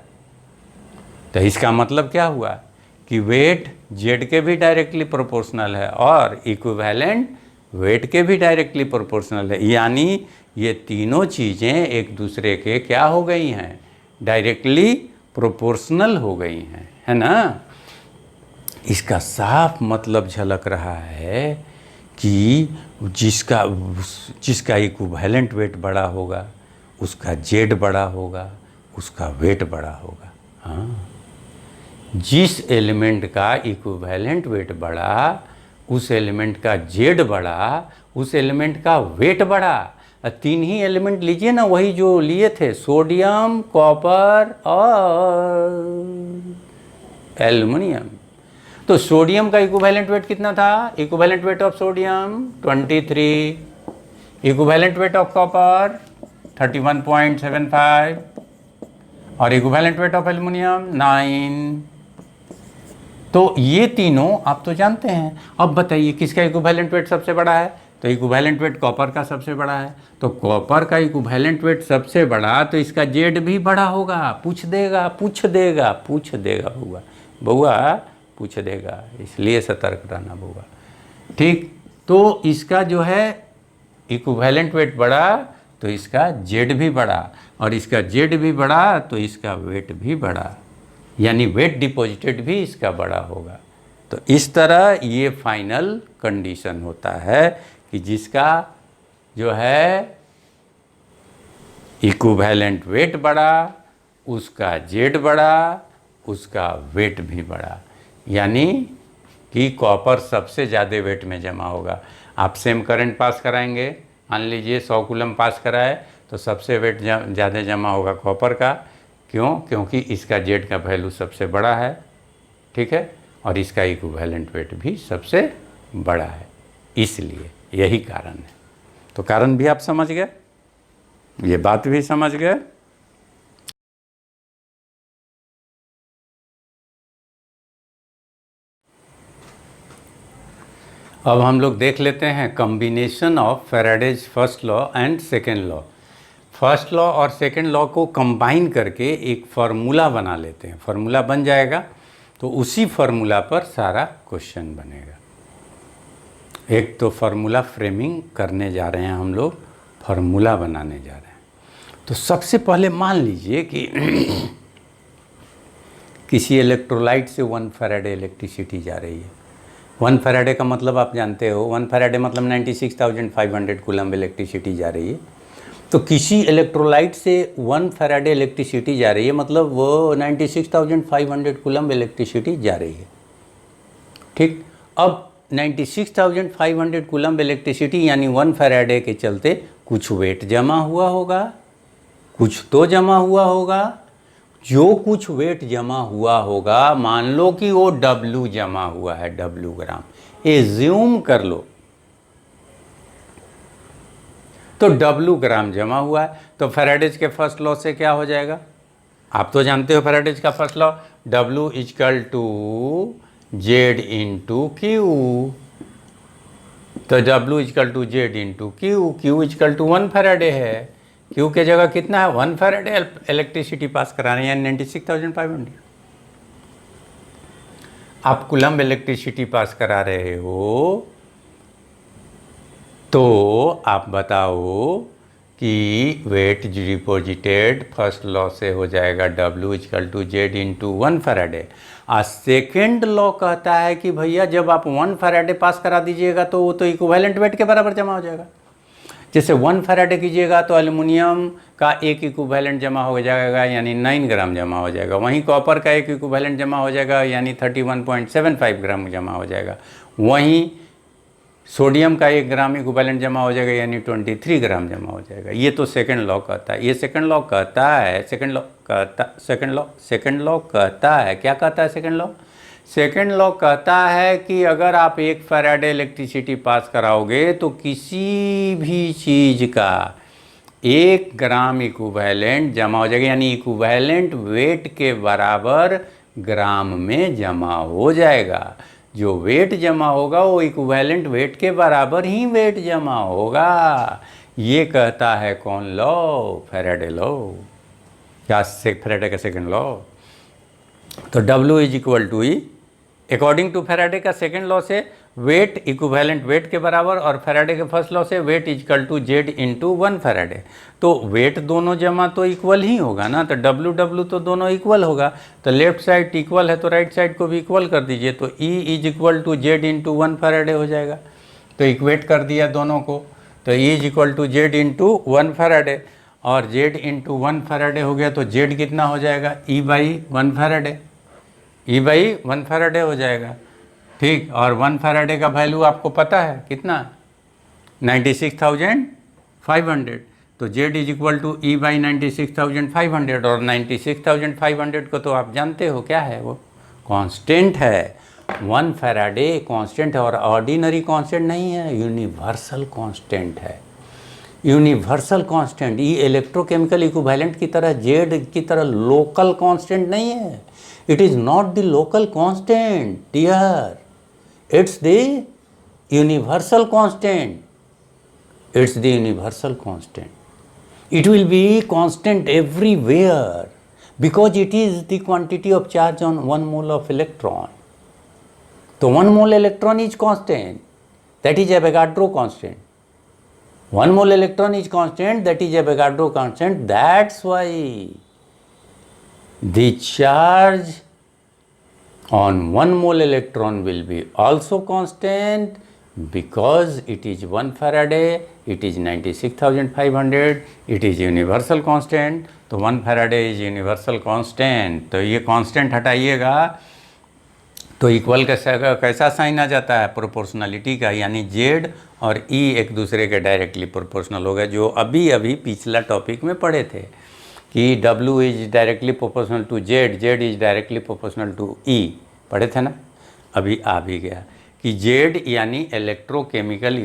तो इसका मतलब क्या हुआ कि वेट जेड के भी डायरेक्टली प्रोपोर्शनल है और इक्विवेलेंट वेट के भी डायरेक्टली प्रोपोर्शनल है, यानी ये तीनों चीज़ें एक दूसरे के क्या हो गई हैं, डायरेक्टली प्रोपोर्शनल हो गई हैं, है ना। इसका साफ मतलब झलक रहा है कि जिसका इक्विवेलेंट वेट बड़ा होगा उसका जेड बड़ा होगा, उसका वेट बड़ा होगा। हाँ, जिस एलिमेंट का इक्विवेलेंट वेट बढ़ा उस एलिमेंट का जेड बढ़ा, उस एलिमेंट का वेट बढ़ा। तीन ही एलिमेंट लीजिए ना, वही जो लिए थे, सोडियम, कॉपर और एल्युमिनियम। तो सोडियम का इक्विवेलेंट वेट कितना था, equivalent weight of sodium 23, equivalent weight of copper 31.75 और इक्विवेलेंट वेट ऑफ एल्युमिनियम 9। तो ये तीनों आप तो जानते हैं। अब बताइए किसका इक्विवेलेंट वेट सबसे बड़ा है, तो इक्विवेलेंट वेट कॉपर का सबसे बड़ा है, तो कॉपर का इक्विवेलेंट वेट सबसे बड़ा, तो इसका जेड भी बड़ा होगा। पूछ देगा बउआ पूछ देगा, इसलिए सतर्क रहना बउआ। ठीक, तो इसका जो है इक्विवेलेंट वेट बढ़ा तो इसका जेड भी बढ़ा, और इसका जेड भी बढ़ा तो इसका वेट भी बढ़ा, यानी वेट डिपॉजिटेड भी इसका बड़ा होगा। तो इस तरह ये फाइनल कंडीशन होता है कि जिसका जो है इक्विवेलेंट वेट बढ़ा उसका जेड बढ़ा, उसका वेट भी बढ़ा, यानी कि कॉपर सबसे ज़्यादा वेट में जमा होगा। आप सेम करंट पास कराएंगे, मान लीजिए 100 कूलम पास कराए तो सबसे वेट ज़्यादा जमा होगा कॉपर का। क्यों, क्योंकि इसका जेड का वैल्यू सबसे बड़ा है, ठीक है, और इसका इक्विवेलेंट वेट भी सबसे बड़ा है, इसलिए यही कारण है। तो कारण भी आप समझ गए, ये बात भी समझ गए। अब हम लोग देख लेते हैं combination of Faraday's first law and second law. First law और सेकेंड लॉ को कंबाइन करके एक फार्मूला बना लेते हैं। फार्मूला बन जाएगा तो उसी फार्मूला पर सारा क्वेश्चन बनेगा। एक तो फार्मूला फ्रेमिंग करने जा रहे हैं हम लोग, फार्मूला बनाने जा रहे हैं। तो सबसे पहले मान लीजिए कि किसी इलेक्ट्रोलाइट से 1 फैराडे इलेक्ट्रिसिटी जा रही है। 1 फैराडे का मतलब आप जानते हो, 1 फैराडे मतलब 96,500 कूलम्ब इलेक्ट्रिसिटी जा रही है। तो किसी इलेक्ट्रोलाइट से 1 फैराडे इलेक्ट्रिसिटी जा रही है, मतलब वो 96,500 कूलम्ब इलेक्ट्रिसिटी जा रही है। ठीक, अब 96,500 कूलम्ब इलेक्ट्रिसिटी यानी 1 फैराडे के चलते कुछ वेट जमा हुआ होगा, कुछ तो जमा हुआ होगा। जो कुछ वेट जमा हुआ होगा, मान लो कि वो W जमा हुआ है, W ग्राम, एज्यूम कर लो। तो W ग्राम जमा हुआ है, तो फैराडेज के फर्स्ट लॉ से क्या हो जाएगा? आप तो जानते हो फैराडेज का first law, W equal to Z into Q. तो W equal to Z into Q, Q equal to 1 faraday है। क्यू के जगह कितना है? 1 फैराडे इलेक्ट्रिसिटी पास करा रहे हैं, यानी 96,500। आप कूलम्ब इलेक्ट्रिसिटी पास करा रहे हो, तो आप बताओ कि वेट डिपॉजिटेड फर्स्ट लॉ से हो जाएगा W equal to Z into 1 faraday. और सेकेंड लॉ कहता है कि भैया जब आप 1 फैराडे पास करा दीजिएगा तो वो तो इक्विवेलेंट वेट के बराबर जमा हो जाएगा। जैसे 1 फैराडे कीजिएगा तो एल्युमिनियम का एक इक्विवेलेंट जमा हो जाएगा, यानी 9 ग्राम जमा हो जाएगा। वहीं कॉपर का एक इक्विवेलेंट जमा हो जाएगा, यानी 31.75 ग्राम जमा हो जाएगा। वहीं सोडियम का 1 ग्राम इक्विवेलेंट जमा हो जाएगा, यानी 23 ग्राम जमा हो जाएगा। ये तो सेकंड लॉ कहता है। ये सेकंड लॉ कहता है, सेकंड लॉ कहता है, क्या कहता है सेकंड लॉ? सेकंड लॉ कहता है कि अगर आप 1 फैराडे इलेक्ट्रिसिटी पास कराओगे तो किसी भी चीज़ का 1 ग्राम इक्विवेलेंट जमा हो जाएगा, यानी इक्विवेलेंट वेट के बराबर ग्राम में जमा हो जाएगा। जो वेट जमा होगा वो इक्विवेलेंट वेट के बराबर ही वेट जमा होगा। ये कहता है कौन लॉ? Faraday law. क्या फैराडे का सेकंड लॉ? तो W is equal to E, according to Faraday का सेकंड लॉ से वेट इक्विवेलेंट वेट के बराबर, और फैराडे के फर्स्ट लॉ से weight equal to Z into 1 faraday. तो वेट दोनों जमा तो इक्वल ही होगा ना, तो W तो दोनों इक्वल होगा। तो लेफ्ट साइड इक्वल है तो राइट साइड को भी इक्वल कर दीजिए, तो E is equal to Z into 1 faraday हो जाएगा। तो इक्वेट कर दिया दोनों को, तो E is equal to Z into 1 faraday, और Z इंटू 1 फैराडे हो गया तो Z कितना हो जाएगा? E by 1 faraday, E by 1 faraday हो जाएगा। ठीक, और 1 फैराडे का वैल्यू आपको पता है कितना? 96,500। तो Z is equal to E by 96,500, और 96,500 को तो आप जानते हो क्या है? वो कांस्टेंट है। 1 फैराडे कांस्टेंट है, और ऑर्डिनरी कांस्टेंट नहीं है, यूनिवर्सल कांस्टेंट है। यूनिवर्सल कांस्टेंट, ये इलेक्ट्रोकेमिकल इक्विवेलेंट की तरह Z की तरह लोकल कांस्टेंट नहीं है। It is not the local constant, dear. It's the universal constant. It's the universal constant. It will be constant everywhere because it is the quantity of charge on 1 mole of electron. So 1 mole electron is constant. That is Avogadro constant. 1 mole electron is constant. That is Avogadro constant. That's why the charge on 1 mole electron will be also constant because it is 1 Faraday, it is 96,500, it is universal constant. तो 1 Faraday is universal constant. तो ये constant हटाइएगा तो इक्वल कैसा साइन आ जाता है? प्रोपोर्शनलिटी का, यानी Z और E एक दूसरे के डायरेक्टली प्रोपोर्शनल हो गए, जो अभी अभी पिछला टॉपिक में पढ़े थे कि W is directly proportional to Z, Z is directly proportional to E, पढ़े थे ना? अभी आ भी गया कि Z यानी इलेक्ट्रोकेमिकल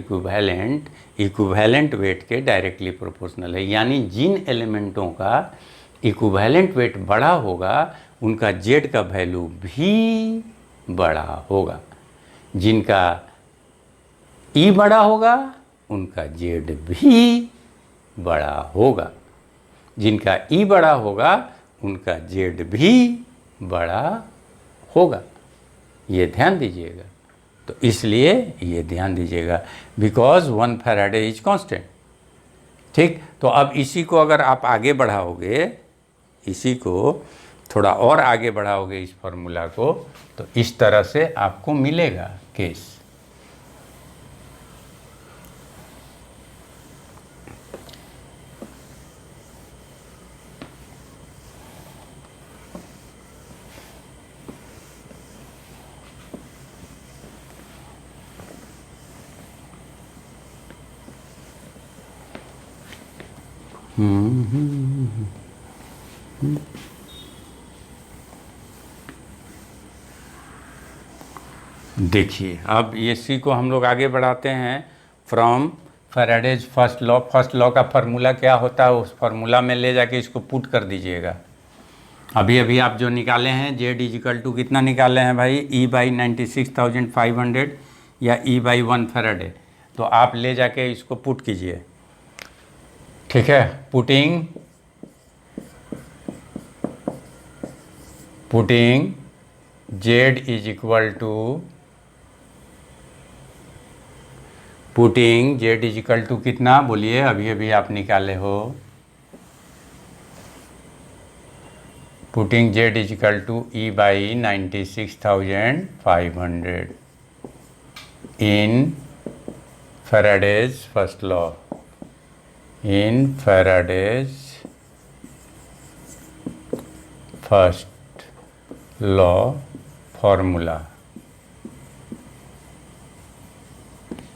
इक्विवेलेंट वेट के डायरेक्टली प्रोपोर्शनल है, यानी जिन एलिमेंटों का इक्विवेलेंट वेट बड़ा होगा उनका Z का वैल्यू भी बड़ा होगा, जिनका ई बड़ा होगा उनका जेड भी बड़ा होगा। जिनका ई बड़ा होगा उनका जेड भी बड़ा होगा। ये ध्यान दीजिएगा। तो इसलिए ये ध्यान दीजिएगा, बिकॉज 1 फैराडे इज कांस्टेंट। ठीक, तो अब इसी को अगर आप आगे बढ़ाओगे, इसी को थोड़ा और आगे बढ़ाओगे इस फॉर्मूला को, तो इस तरह से आपको मिलेगा केस। देखिए, अब ये सी को हम लोग आगे बढ़ाते हैं। फ्रॉम फैराडेज फर्स्ट लॉ का फार्मूला क्या होता है, उस फार्मूला में ले जाके इसको पुट कर दीजिएगा। अभी अभी आप जो निकाले हैं जेड इजिकल टू कितना निकाले हैं भाई, ई बाई 96,500 या ई बाई 1 फैराडे। तो आप ले जाके इसको पुट कीजिए। ठीक है, putting Z is equal to putting Z is equal to कितना बोलिए, अभी अभी आप निकाले हो। Putting Z is equal to E by 96,500 in Faraday's first law, in Faraday's first law formula.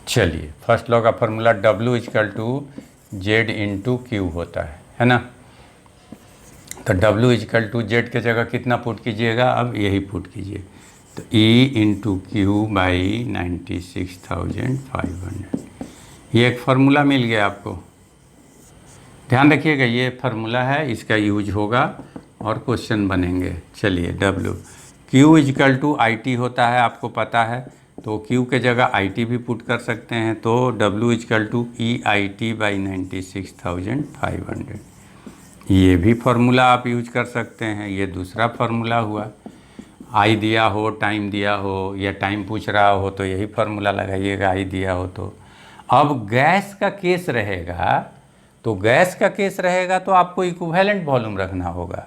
चलिए, फर्स्ट लॉ का formula W equal to Z into Q होता है ना। तो W इक्वल टू जेड के जगह कितना पुट कीजिएगा, अब यही पुट कीजिए। तो E इंटू क्यू बाई 96,500, ये एक फार्मूला मिल गया आपको। ध्यान रखिएगा, ये फार्मूला है, इसका यूज होगा और क्वेश्चन बनेंगे। चलिए, W Q is equal to I T होता है, आपको पता है। तो Q के जगह आई टी भी पुट कर सकते हैं। तो W is equal to E I T by 96,500, ये भी फार्मूला आप यूज कर सकते हैं। ये दूसरा फार्मूला हुआ। आई दिया हो, टाइम दिया हो, या टाइम पूछ रहा हो तो यही फार्मूला लगाइएगा, आई दिया हो तो। अब गैस का केस रहेगा, तो गैस का केस रहेगा तो आपको इक्विवेलेंट वॉल्यूम रखना होगा।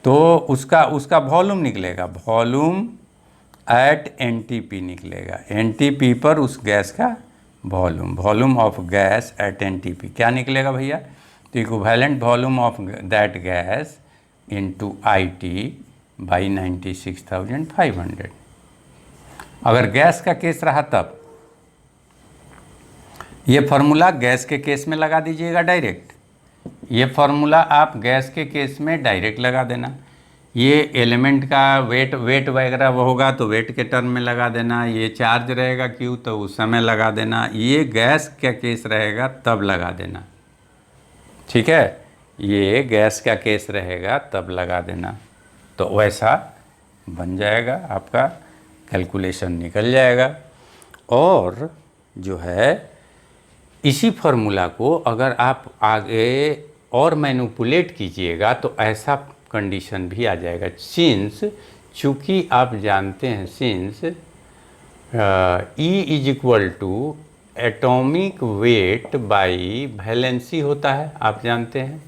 तो उसका वॉल्यूम निकलेगा, वॉल्यूम एट एनटीपी निकलेगा। एनटीपी पर उस गैस का volume of gas at NTP क्या निकलेगा भैया, तो equivalent volume of that gas into IT by 96,500। अगर गैस का केस रहा तब ये फार्मूला गैस के केस में लगा दीजिएगा डायरेक्ट। ये फार्मूला आप गैस के केस में डायरेक्ट लगा देना। ये एलिमेंट का वेट वगैरह वो होगा तो वेट के टर्म में लगा देना। ये चार्ज रहेगा क्यू तो उस समय लगा देना। ये गैस का केस रहेगा तब लगा देना। ठीक है, ये गैस का केस रहेगा तब लगा देना। तो वैसा बन जाएगा, आपका कैलकुलेशन निकल जाएगा। और जो है इसी फार्मूला को अगर आप आगे और मैनिपुलेट कीजिएगा तो ऐसा कंडीशन भी आ जाएगा। सिंस चूँकि आप जानते हैं, since E is equal to atomic weight by valency होता है, आप जानते हैं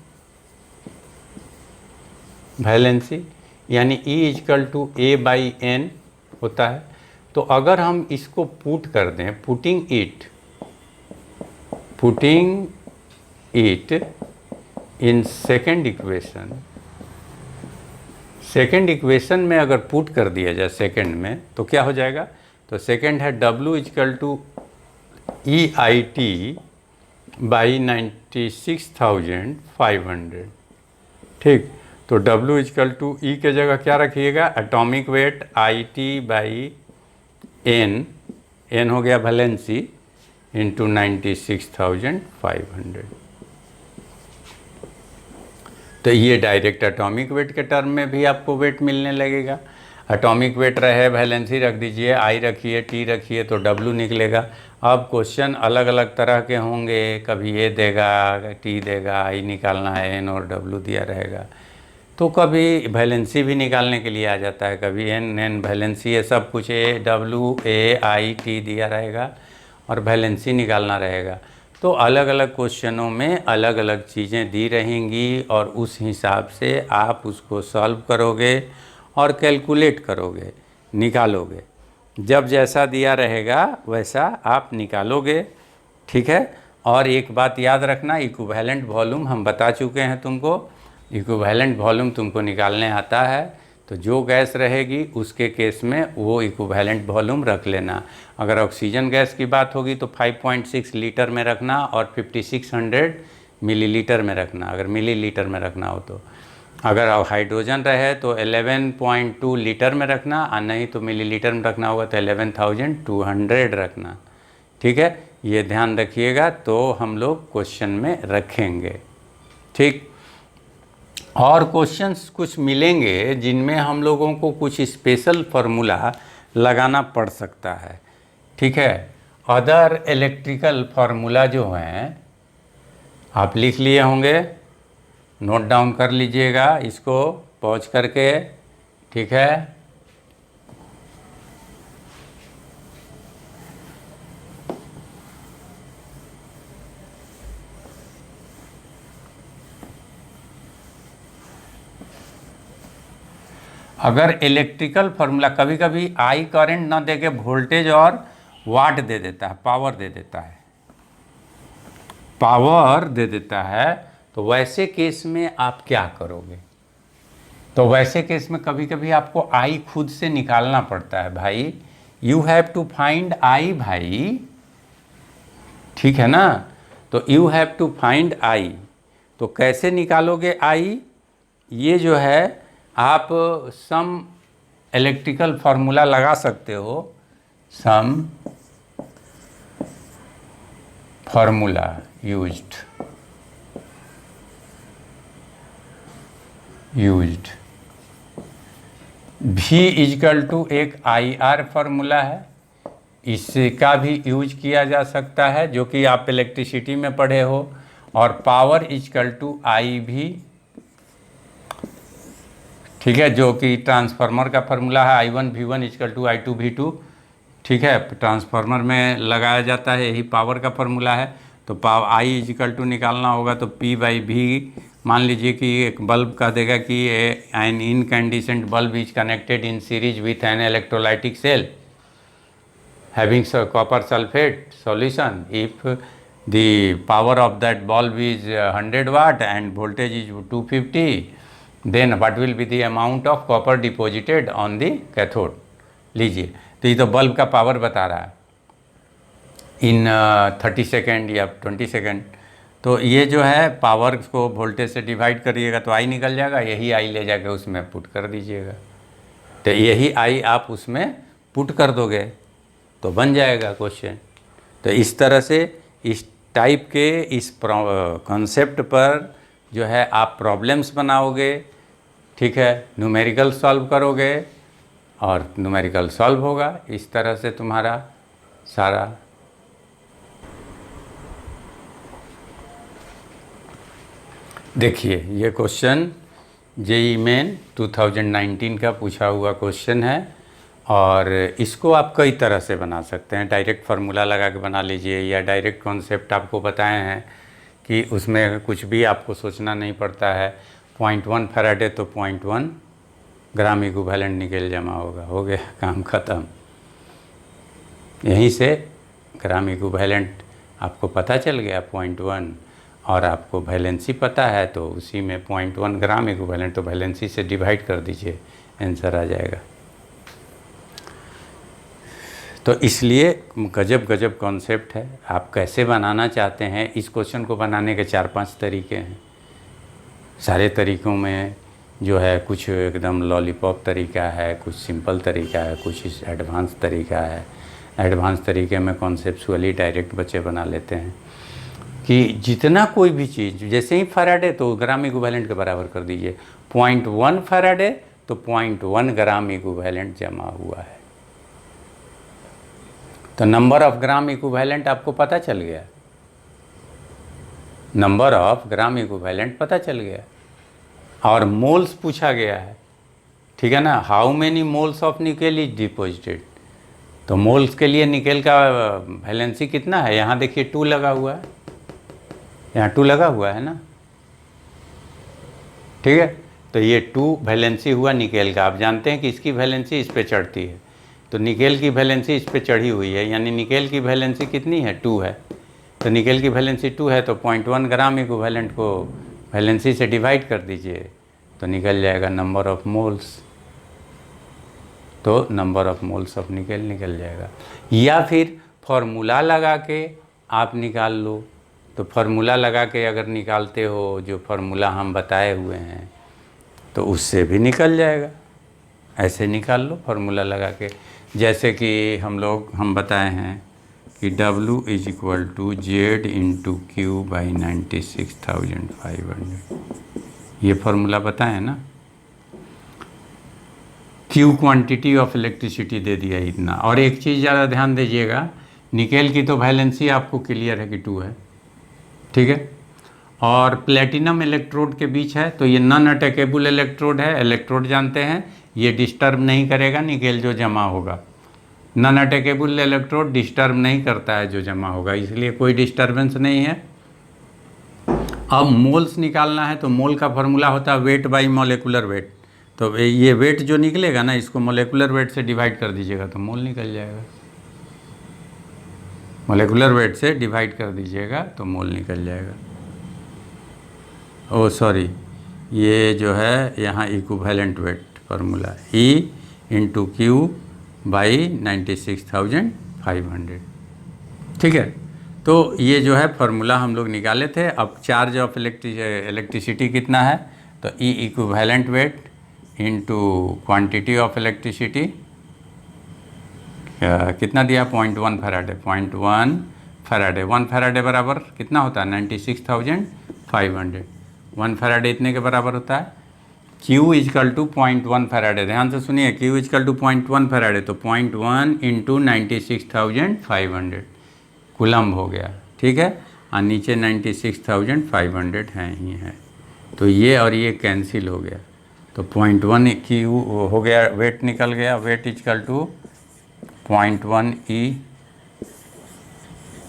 वैलेंसी, यानी E is equal to A by N होता है। तो अगर हम इसको पुट कर दें, putting it in second equation में अगर पुट कर दिया जाए सेकेंड में, तो क्या हो जाएगा, तो सेकेंड है W is equal to E I T by 96,500। ठीक, तो W इजकल टू ई के जगह क्या रखिएगा, atomic weight I T by N हो गया वैलेंसी इंटू 96,500। तो ये डायरेक्ट एटॉमिक वेट के टर्म में भी आपको वेट मिलने लगेगा। एटॉमिक वेट रहे, वैलेंसी रख दीजिए, आई रखिए, टी रखिए तो W निकलेगा। अब क्वेश्चन अलग अलग तरह के होंगे, कभी ये देगा, टी देगा, आई निकालना है, एन और डब्ल्यू दिया रहेगा, तो कभी वैलेंसी भी निकालने के लिए आ जाता है, कभी एन वैलेंसी है, सब कुछ A W A I T दिया रहेगा और वैलेंसी निकालना रहेगा। तो अलग अलग क्वेश्चनों में अलग अलग चीज़ें दी रहेंगी और उस हिसाब से आप उसको सॉल्व करोगे और कैलकुलेट करोगे, निकालोगे। जब जैसा दिया रहेगा वैसा आप निकालोगे, ठीक है। और एक बात याद रखना, इक्विवेलेंट वॉल्यूम हम बता चुके हैं तुमको, इक्विवेलेंट वॉल्यूम तुमको निकालने आता है, तो जो गैस रहेगी उसके केस में वो इक्विवेलेंट वॉल्यूम रख लेना। अगर ऑक्सीजन गैस की बात होगी तो 5.6 लीटर में रखना और 5600 मिलीलीटर में रखना, अगर मिलीलीटर में रखना हो तो। अगर हाइड्रोजन रहे तो 11.2 लीटर में रखना, और नहीं तो मिलीलीटर में रखना होगा तो 11,200 रखना, ठीक है। ये ध्यान रखिएगा, तो हम लोग क्वेश्चन में रखेंगे, ठीक। और क्वेश्चंस कुछ मिलेंगे जिनमें हम लोगों को कुछ स्पेशल फार्मूला लगाना पड़ सकता है, ठीक है। अदर इलेक्ट्रिकल फार्मूला जो हैं आप लिख लिए होंगे, नोट डाउन कर लीजिएगा इसको पॉज करके, ठीक है। अगर इलेक्ट्रिकल फार्मूला, कभी कभी आई करंट ना देके वोल्टेज और वाट दे देता है, पावर दे देता है, पावर दे देता है, तो वैसे केस में आप क्या करोगे? तो वैसे केस में कभी कभी आपको आई खुद से निकालना पड़ता है भाई, you have to find I भाई, ठीक है ना। तो you have to find I, तो कैसे निकालोगे आई? ये जो है आप सम इलेक्ट्रिकल फार्मूला लगा सकते हो, some formula used V is equal to एक IR फार्मूला है, इसका भी यूज किया जा सकता है जो कि आप इलेक्ट्रिसिटी में पढ़े हो, और पावर इजकल टू आई भी, ठीक है, जो कि ट्रांसफार्मर का फार्मूला है, I1 V1 is equal to I2 V2, ठीक है, ट्रांसफार्मर में लगाया जाता है, यही पावर का फार्मूला है। तो I इजकल टू निकालना होगा तो P/V, मान लीजिए कि एक बल्ब कह देगा कि an incandescent bulb is connected in series with an electrolytic cell having copper sulfate solution. If the power of that bulb is 100 watt and voltage is 250, then what will be the amount of copper deposited on the cathode? लीजिए, तो ये तो बल्ब का पावर बता रहा है इन 30 सेकेंड या 20 सेकेंड। तो ये जो है पावर को वोल्टेज से डिवाइड करिएगा तो आई निकल जाएगा, यही आई ले जाके उसमें पुट कर दीजिएगा, तो यही आई आप उसमें पुट कर दोगे तो बन जाएगा क्वेश्चन। तो इस तरह से इस टाइप के इस कॉन्सेप्ट पर जो है आप प्रॉब्लम्स बनाओगे, ठीक है, न्यूमेरिकल सॉल्व करोगे और न्यूमेरिकल सॉल्व होगा। इस तरह से तुम्हारा सारा देखिए, ये क्वेश्चन जेईई मेन 2019 का पूछा हुआ क्वेश्चन है और इसको आप कई तरह से बना सकते हैं। डायरेक्ट फार्मूला लगा के बना लीजिए, या डायरेक्ट कॉन्सेप्ट आपको बताए हैं कि उसमें कुछ भी आपको सोचना नहीं पड़ता है। 0.1 फैराडे तो 0.1 ग्राम इक्विवेलेंट निकल जमा होगा, हो गया काम ख़त्म। यहीं से ग्राम इक्विवेलेंट आपको पता चल गया 0.1, और आपको वैलेंसी पता है तो उसी में 0.1 ग्राम इक्विवेलेंट, तो वैलेंसी से डिवाइड कर दीजिए, आंसर आ जाएगा। तो इसलिए गजब गजब कॉन्सेप्ट है। आप कैसे बनाना चाहते हैं, इस क्वेश्चन को बनाने के 4-5 तरीके हैं। सारे तरीक़ों में जो है कुछ एकदम लॉलीपॉप तरीका है, कुछ सिंपल तरीका है, कुछ एडवांस तरीका है। एडवांस तरीके में कॉन्सेप्चुअली डायरेक्ट बच्चे बना लेते हैं कि जितना कोई भी चीज़, जैसे ही फैराडे तो ग्राम इक्विवेलेंट के बराबर कर दीजिए, 0.1 फैराडे तो 0.1 ग्राम इक्विवेलेंट जमा हुआ है। तो नंबर ऑफ ग्राम इक्विवेलेंट आपको पता चल गया, नंबर ऑफ ग्राम इक्विवेलेंट पता चल गया, और मोल्स पूछा गया है, ठीक है ना। How many moles of nickel is deposited, तो मोल्स के लिए निकेल का वैलेंसी कितना है, यहाँ देखिए 2 लगा हुआ है, यहाँ 2 लगा हुआ है ना, ठीक है। तो ये 2 वैलेंसी हुआ निकेल का। आप जानते हैं कि इसकी वैलेंसी इस पे चढ़ती है, तो निकेल की वैलेंसी इस पे चढ़ी हुई है, यानी निकेल की वैलेंसी कितनी है, 2 है। तो निकेल की वैलेंसी 2 है, तो 0.1 ग्राम इक्विवेलेंट को वैलेंसी से डिवाइड कर दीजिए, तो निकल जाएगा नंबर ऑफ मोल्स, तो number of moles of nickel निकल जाएगा। या फिर फॉर्मूला लगा के आप निकाल लो, तो फार्मूला लगा के अगर निकालते हो, जो फार्मूला हम बताए हुए हैं, तो उससे भी निकल जाएगा। ऐसे निकाल लो फार्मूला लगा के, जैसे कि हम बताए हैं कि W is equal to Z into Q by 96,500, ये फार्मूला बताए ना। क्यू क्वांटिटी ऑफ इलेक्ट्रिसिटी दे दिया इतना। और एक चीज़ ज़्यादा ध्यान दीजिएगा, निकेल की तो वैलेंसी आपको क्लियर है कि 2 है, ठीक है। और प्लेटिनम इलेक्ट्रोड के बीच है, तो ये नॉन अटैकेबल इलेक्ट्रोड है। इलेक्ट्रोड जानते हैं ये डिस्टर्ब नहीं करेगा निकेल जो जमा होगा। नॉन अटैकेबल इलेक्ट्रोड डिस्टर्ब नहीं करता है जो जमा होगा, इसलिए कोई डिस्टर्बेंस नहीं है। अब मोल्स निकालना है, तो मोल का फॉर्मूला होता है वेट बाई मोलेकुलर वेट। तो ये वेट जो निकलेगा ना, इसको मोलेकुलर वेट से डिवाइड कर दीजिएगा तो मोल निकल जाएगा। मोलेकुलर वेट से डिवाइड कर दीजिएगा तो मोल निकल जाएगा। ओ सॉरी, ये जो है यहाँ equivalent weight formula E into Q by 96,500, ठीक है। तो ये जो है फार्मूला हम लोग निकाले थे। अब चार्ज ऑफ इलेक्ट्रिसिटी कितना है, तो E equivalent weight into quantity of electricity कितना दिया, 0.1 फैराडे। 0.1 फैराडे, 1 फैराडे बराबर कितना होता है, 96,500। 1 फैराडे इतने के बराबर होता है। Q इजकल टू 0.1 फैराडे, ध्यान से सुनिए, Q इजकल टू 0.1 फैराडे, तो 0.1 इंटू 96,500 कूलम्ब हो गया, ठीक है। और नीचे 96,500 हैं ही है, तो ये और ये कैंसिल हो गया, तो 0.1 Q हो गया, वेट निकल गया। वेट इजकल टू 0.1 E,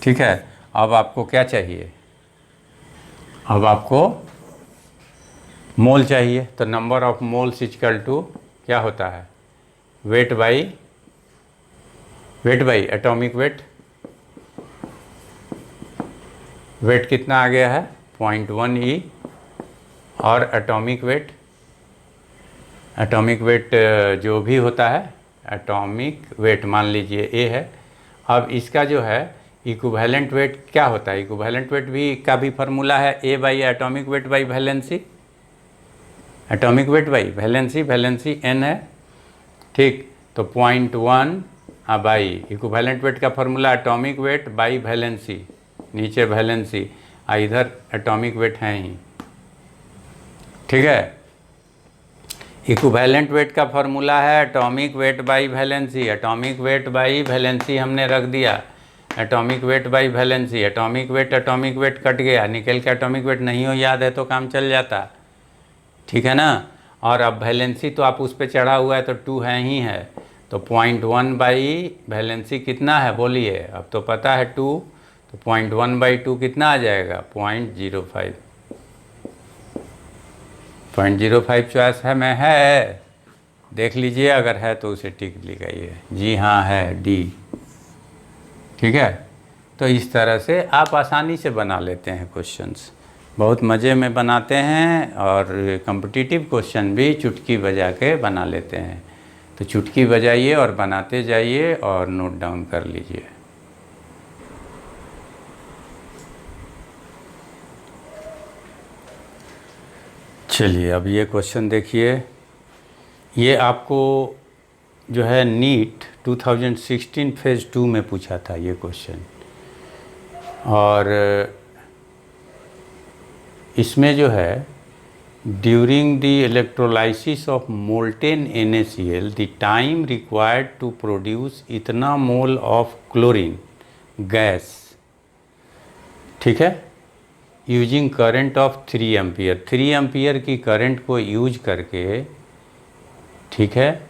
ठीक है। अब आपको क्या चाहिए, अब आपको मोल चाहिए, तो number of moles is equal to क्या होता है, weight by atomic weight. Weight कितना आ गया है, 0.1 E, और एटॉमिक वेट जो भी होता है, एटॉमिक वेट मान लीजिए A है। अब इसका जो है इक्विवेलेंट वेट क्या होता है, इक्विवेलेंट वेट भी का भी फार्मूला है A by atomic weight by valency, atomic weight by valency, valency N है, ठीक। तो 0.1 बाई इक्विवेलेंट वेट का formula atomic weight by valency, नीचे वैलेंसी, इधर एटॉमिक वेट है ही, ठीक है। इक्विवेलेंट वेट का फार्मूला है atomic weight by valency, atomic weight by valency हमने रख दिया, atomic weight by valency, atomic weight cut गया, निकेल का एटॉमिक वेट नहीं हो याद है तो काम चल जाता, ठीक है ना। और अब वैलेंसी तो आप उस पर चढ़ा हुआ है तो 2 है ही है, तो 0.1 बाई वैलेंसी कितना है बोलिए, अब तो पता है 2, तो 0.1 बाई 2 कितना आ जाएगा, 0.05। 0.05 चॉइस है में है, देख लीजिए, अगर है तो उसे टिक लगाइए, जी हाँ है D, ठीक है। तो इस तरह से आप आसानी से बना लेते हैं क्वेश्चंस, बहुत मज़े में बनाते हैं, और कॉम्पिटिटिव क्वेश्चन भी चुटकी बजा के बना लेते हैं। तो चुटकी बजाइए और बनाते जाइए और नोट डाउन कर लीजिए। चलिए अब ये क्वेश्चन देखिए, ये आपको जो है नीट 2016 फेज़ 2 में पूछा था ये क्वेश्चन, और इसमें जो है during the electrolysis of molten NaCl the time required to produce इतना मोल ऑफ क्लोरीन गैस, ठीक है, using current of 3 ampere, 3 ampere की करंट को यूज करके, ठीक है,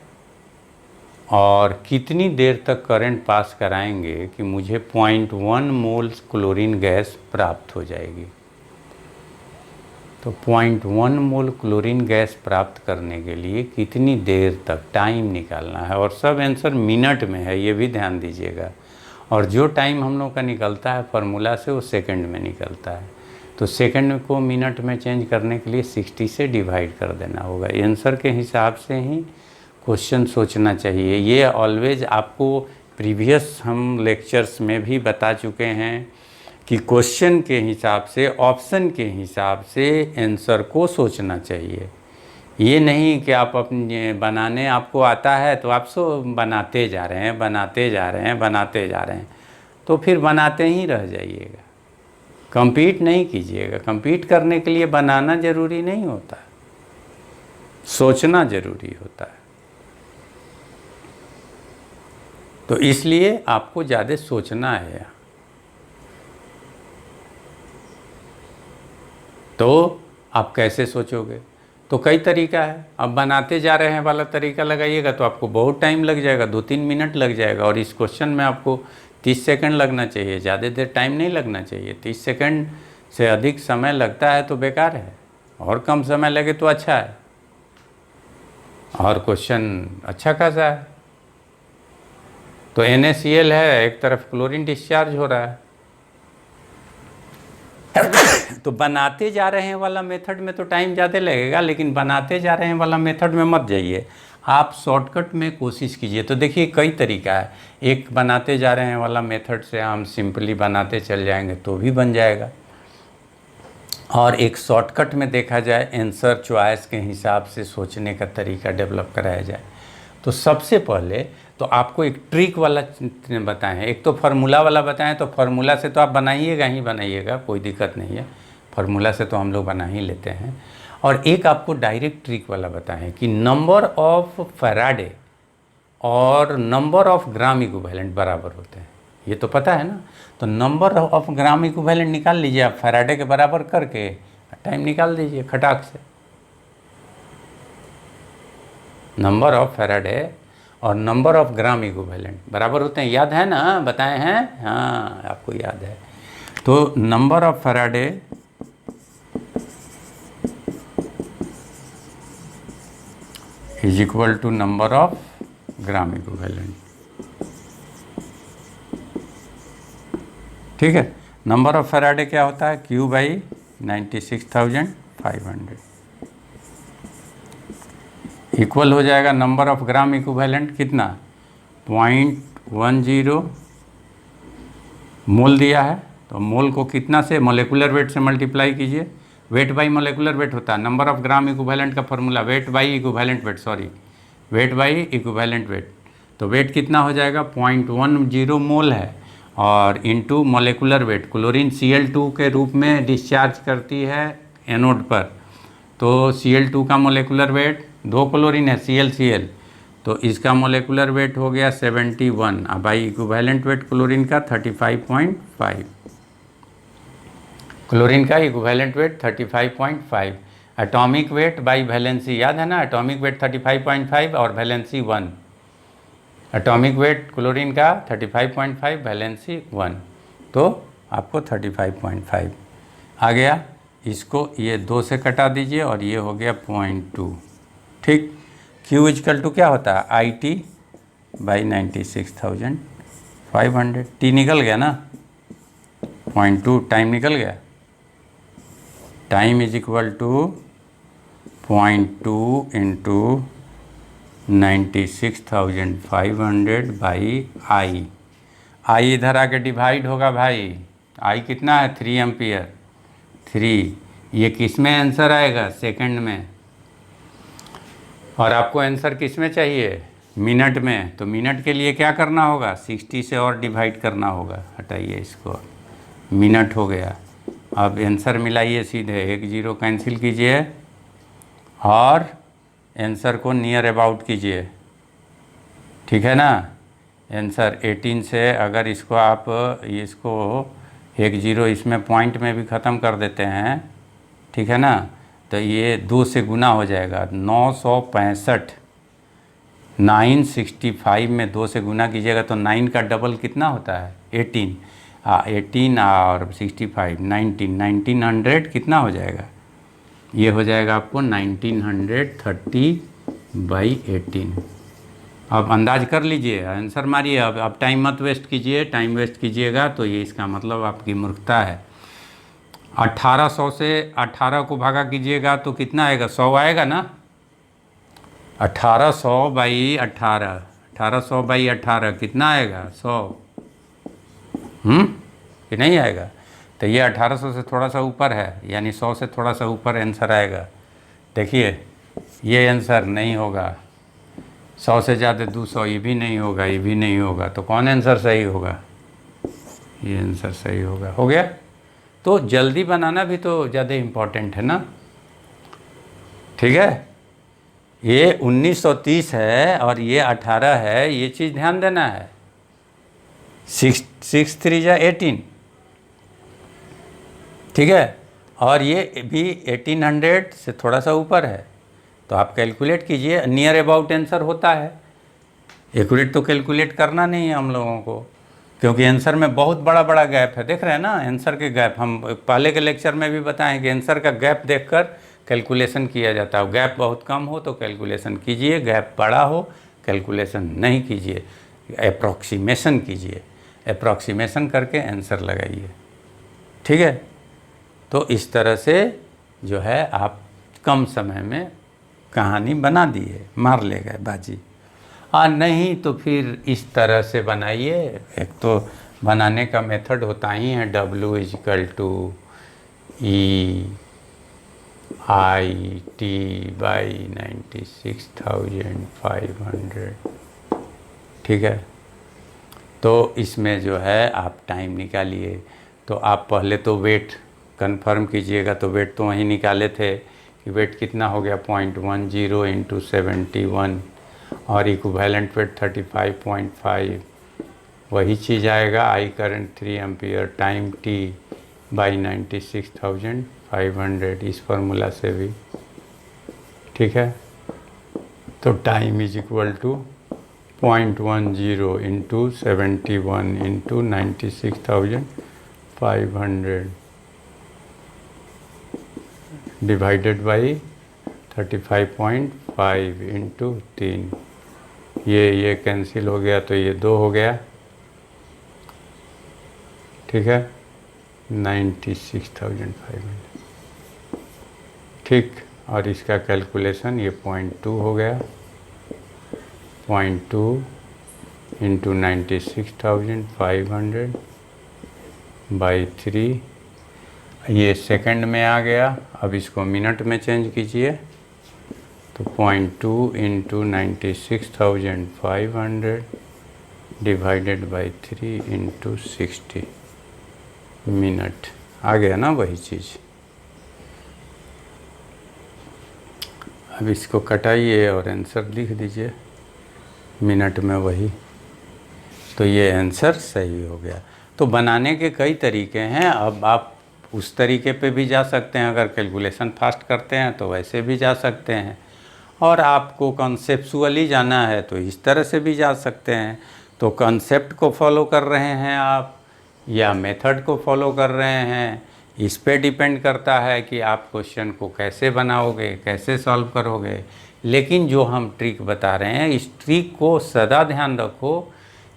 और कितनी देर तक करंट पास कराएंगे कि मुझे 0.1 मोल्स क्लोरीन गैस प्राप्त हो जाएगी। तो 0.1 मोल क्लोरीन गैस प्राप्त करने के लिए कितनी देर तक टाइम निकालना है, और सब आंसर मिनट में है, ये भी ध्यान दीजिएगा। और जो टाइम हम लोग का निकलता है फार्मूला से वो सेकंड में निकलता है, तो सेकंड को मिनट में चेंज करने के लिए 60 से डिवाइड कर देना होगा। आंसर के हिसाब से ही क्वेश्चन सोचना चाहिए। ये ऑलवेज आपको प्रीवियस हम लेक्चर्स में भी बता चुके हैं कि क्वेश्चन के हिसाब से, ऑप्शन के हिसाब से आंसर को सोचना चाहिए। ये नहीं कि आप अपने बनाने आपको आता है तो आप बनाते जा रहे हैं, बनाते जा रहे हैं, बनाते जा रहे हैं, तो फिर बनाते ही रह जाइएगा, compete नहीं कीजिएगा। compete करने के लिए बनाना ज़रूरी नहीं होता, सोचना ज़रूरी होता है। तो इसलिए आपको ज़्यादा सोचना है। तो आप कैसे सोचोगे? तो कई तरीका है। अब बनाते जा रहे हैं वाला तरीका लगाइएगा तो आपको बहुत टाइम लग जाएगा, 2-3 मिनट लग जाएगा, और इस क्वेश्चन में आपको 30 सेकंड लगना चाहिए, ज़्यादा देर टाइम नहीं लगना चाहिए। 30 सेकंड से अधिक समय लगता है तो बेकार है, और कम समय लगे तो अच्छा है, और क्वेश्चन अच्छा खासा है। तो NaCl है, एक तरफ क्लोरीन डिस्चार्ज हो रहा है, तो बनाते जा रहे हैं वाला मेथड में तो टाइम ज़्यादा लगेगा, लेकिन बनाते जा रहे हैं वाला मेथड में मत जाइए, आप शॉर्टकट में कोशिश कीजिए। तो देखिए कई तरीका है। एक बनाते जा रहे हैं वाला मेथड से हम सिंपली बनाते चल जाएंगे तो भी बन जाएगा, और एक शॉर्टकट में देखा जाए आंसर चॉइस के हिसाब से सोचने का तरीका डेवलप कराया जाए। तो सबसे पहले तो आपको एक ट्रिक वाला बताएं, एक तो फार्मूला वाला बताएं, तो फार्मूला से तो आप बनाइएगा ही बनाइएगा, कोई दिक्कत नहीं है, फार्मूला से तो हम लोग बना ही लेते हैं। और एक आपको डायरेक्ट ट्रिक वाला बताएं कि नंबर ऑफ फैराडे और नंबर ऑफ ग्राम इक्विवेलेंट बराबर होते हैं, ये तो पता है ना। तो नंबर ऑफ ग्राम इक्विवेलेंट निकाल लीजिए आप, फैराडे के बराबर करके टाइम निकाल दीजिए खटाक से। नंबर ऑफ फैराडे और नंबर ऑफ ग्राम इक्विवेलेंट बराबर होते हैं, याद है ना, बताए हैं, हाँ आपको याद है। तो number of faraday is equal to number of gram equivalent, ठीक है। नंबर ऑफ फैराडे क्या होता है, Q बाई 96,500 इक्वल हो जाएगा नंबर ऑफ ग्राम इक्विवेलेंट कितना, 0.10 मोल दिया है, तो मोल को कितना से, मोलेकुलर वेट से मल्टीप्लाई कीजिए, वेट बाई मोलेकुलर वेट होता है। नंबर ऑफ ग्राम इक्विवेलेंट का formula weight by equivalent wait, sorry weight by equivalent wait, तो वेट कितना हो जाएगा 0.10 मोल है, और into molecular wait, chlorine Cl2 के रूप में डिस्चार्ज करती है एनोड पर, तो Cl2 का मोलेकुलर वेट, 2 क्लोरीन है Cl, तो इसका मोलेकुलर वेट हो गया 71, अब बाई इक्विवेलेंट वेट क्लोरीन का 35.5, क्लोरीन का equivalent weight 35.5, atomic weight by valency, याद है ना, एटॉमिक वेट 35.5 और वैलेंसी 1, एटॉमिक वेट क्लोरीन का 35.5, वैलेंसी 1, तो आपको 35.5 आ गया। इसको ये 2 से कटा दीजिए और ये हो गया 0.2, ठीक। Q इजकल टू क्या होता है, IT बाई 96,500, T निकल गया ना, 0.2 टाइम निकल गया, time is equal to 0.2 into 96,500 by I इधर आके डिवाइड होगा भाई, I कितना है 3 एम्पियर, 3, ये किस में आंसर आएगा, सेकंड में, और आपको आंसर किस में चाहिए, मिनट में। तो मिनट के लिए क्या करना होगा, 60 से और डिवाइड करना होगा, हटाइए इसको, मिनट हो गया। अब आंसर मिलाइए सीधे, 1 0 कैंसिल कीजिए, और आंसर को नियर अबाउट कीजिए, ठीक है ना। आंसर 18 से अगर इसको आप इसको 1 0 इसमें पॉइंट में भी ख़त्म कर देते हैं, ठीक है ना, तो ये 2 से गुना हो जाएगा 965। 965 में 2 से गुना कीजिएगा तो 9 का डबल कितना होता है 18। 18 और 65 1900 कितना हो जाएगा, ये हो जाएगा आपको 1930/18। अब अंदाज कर लीजिए, आंसर मारिए। अब टाइम मत वेस्ट कीजिए, टाइम वेस्ट कीजिएगा तो ये इसका मतलब आपकी मूर्खता है। 1800 से 18 को भागा कीजिएगा तो कितना आएगा, 100 आएगा ना। 1800/18, 1800/18 कितना आएगा, 100। कि नहीं आएगा। तो ये 1800 से थोड़ा सा ऊपर है, यानी 100 से थोड़ा सा ऊपर आंसर आएगा। देखिए ये आंसर नहीं होगा। 100 से ज़्यादा 200 ये भी नहीं होगा, ये भी नहीं होगा। तो कौन आंसर सही होगा, ये आंसर सही होगा। हो गया। तो जल्दी बनाना भी तो ज़्यादा इम्पोर्टेंट है ना, ठीक है। ये 1930 है और ये 18 है, ये चीज़ ध्यान देना है। 6 3 जा 18, ठीक है। और ये भी 1800 से थोड़ा सा ऊपर है, तो आप कैलकुलेट कीजिए। नियर अबाउट आंसर होता है, एक्यूरेट तो कैलकुलेट करना नहीं है हम लोगों को, क्योंकि आंसर में बहुत बड़ा बड़ा गैप है। देख रहे हैं ना आंसर के गैप, हम पहले के लेक्चर में भी बताएं कि आंसर का गैप देखकर कैलकुलेशन किया जाता है। गैप बहुत कम हो तो कैलकुलेशन कीजिए, गैप बड़ा हो कैलकुलेशन नहीं कीजिए, अप्रॉक्सीमेशन कीजिए। अप्रॉक्सीमेशन करके आंसर लगाइए, ठीक है। तो इस तरह से जो है आप कम समय में कहानी बना दिए, मार ले गए बाजी। नहीं तो फिर इस तरह से बनाइए। एक तो बनाने का मेथड होता ही है W=EIT/96,500, ठीक है। तो इसमें जो है आप टाइम निकालिए। तो आप पहले तो वेट कंफर्म कीजिएगा। तो वेट तो वहीं निकाले थे कि वेट कितना हो गया 0.10 × 71 और इक्विवेलेंट वेट 35.5। वही चीज़ आएगा। I current 3 ampere time T/96,500 इस फार्मूला से भी, ठीक है। तो टाइम = 0.10 × 71 × 96,500 डिवाइडेड बाई 35.5 × 3। ये कैंसिल हो गया तो ये 2 हो गया, ठीक है। 96,500, ठीक। और इसका कैलकुलेशन ये 0.2 हो गया। 0.2 × 96,500/3, ये सेकंड में आ गया। अब इसको मिनट में चेंज कीजिए तो 0.2 × 96,500 डिवाइडेड बाई 3 × 60 मिनट आ गया ना, वही चीज़। अब इसको कटाइए और आंसर लिख दीजिए मिनट में वही। तो ये आंसर सही हो गया। तो बनाने के कई तरीके हैं। अब आप उस तरीके पे भी जा सकते हैं, अगर कैलकुलेशन फास्ट करते हैं तो वैसे भी जा सकते हैं, और आपको कॉन्सेप्चुअली जाना है तो इस तरह से भी जा सकते हैं। तो कॉन्सेप्ट को फॉलो कर रहे हैं आप या मेथड को फॉलो कर रहे हैं, इस पे डिपेंड करता है कि आप क्वेश्चन को कैसे बनाओगे, कैसे सॉल्व करोगे। लेकिन जो हम ट्रिक बता रहे हैं, इस ट्रिक को सदा ध्यान रखो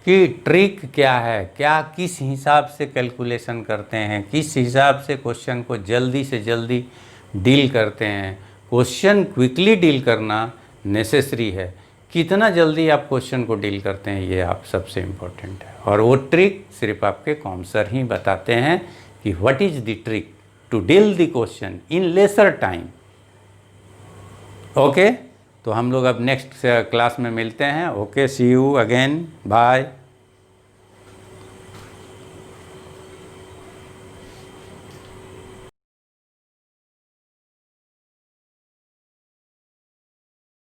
कि ट्रिक क्या है, क्या किस हिसाब से कैलकुलेशन करते हैं, किस हिसाब से क्वेश्चन को जल्दी से जल्दी डील करते हैं। क्वेश्चन क्विकली डील करना नेसेसरी है, कितना जल्दी आप क्वेश्चन को डील करते हैं ये आप सबसे इम्पोर्टेंट है। और वो ट्रिक सिर्फ आपके कॉमसर ही बताते हैं कि what is the trick to deal the question in lesser time. Okay, तो हम लोग अब नेक्स्ट क्लास में मिलते हैं। Okay, see you again, bye.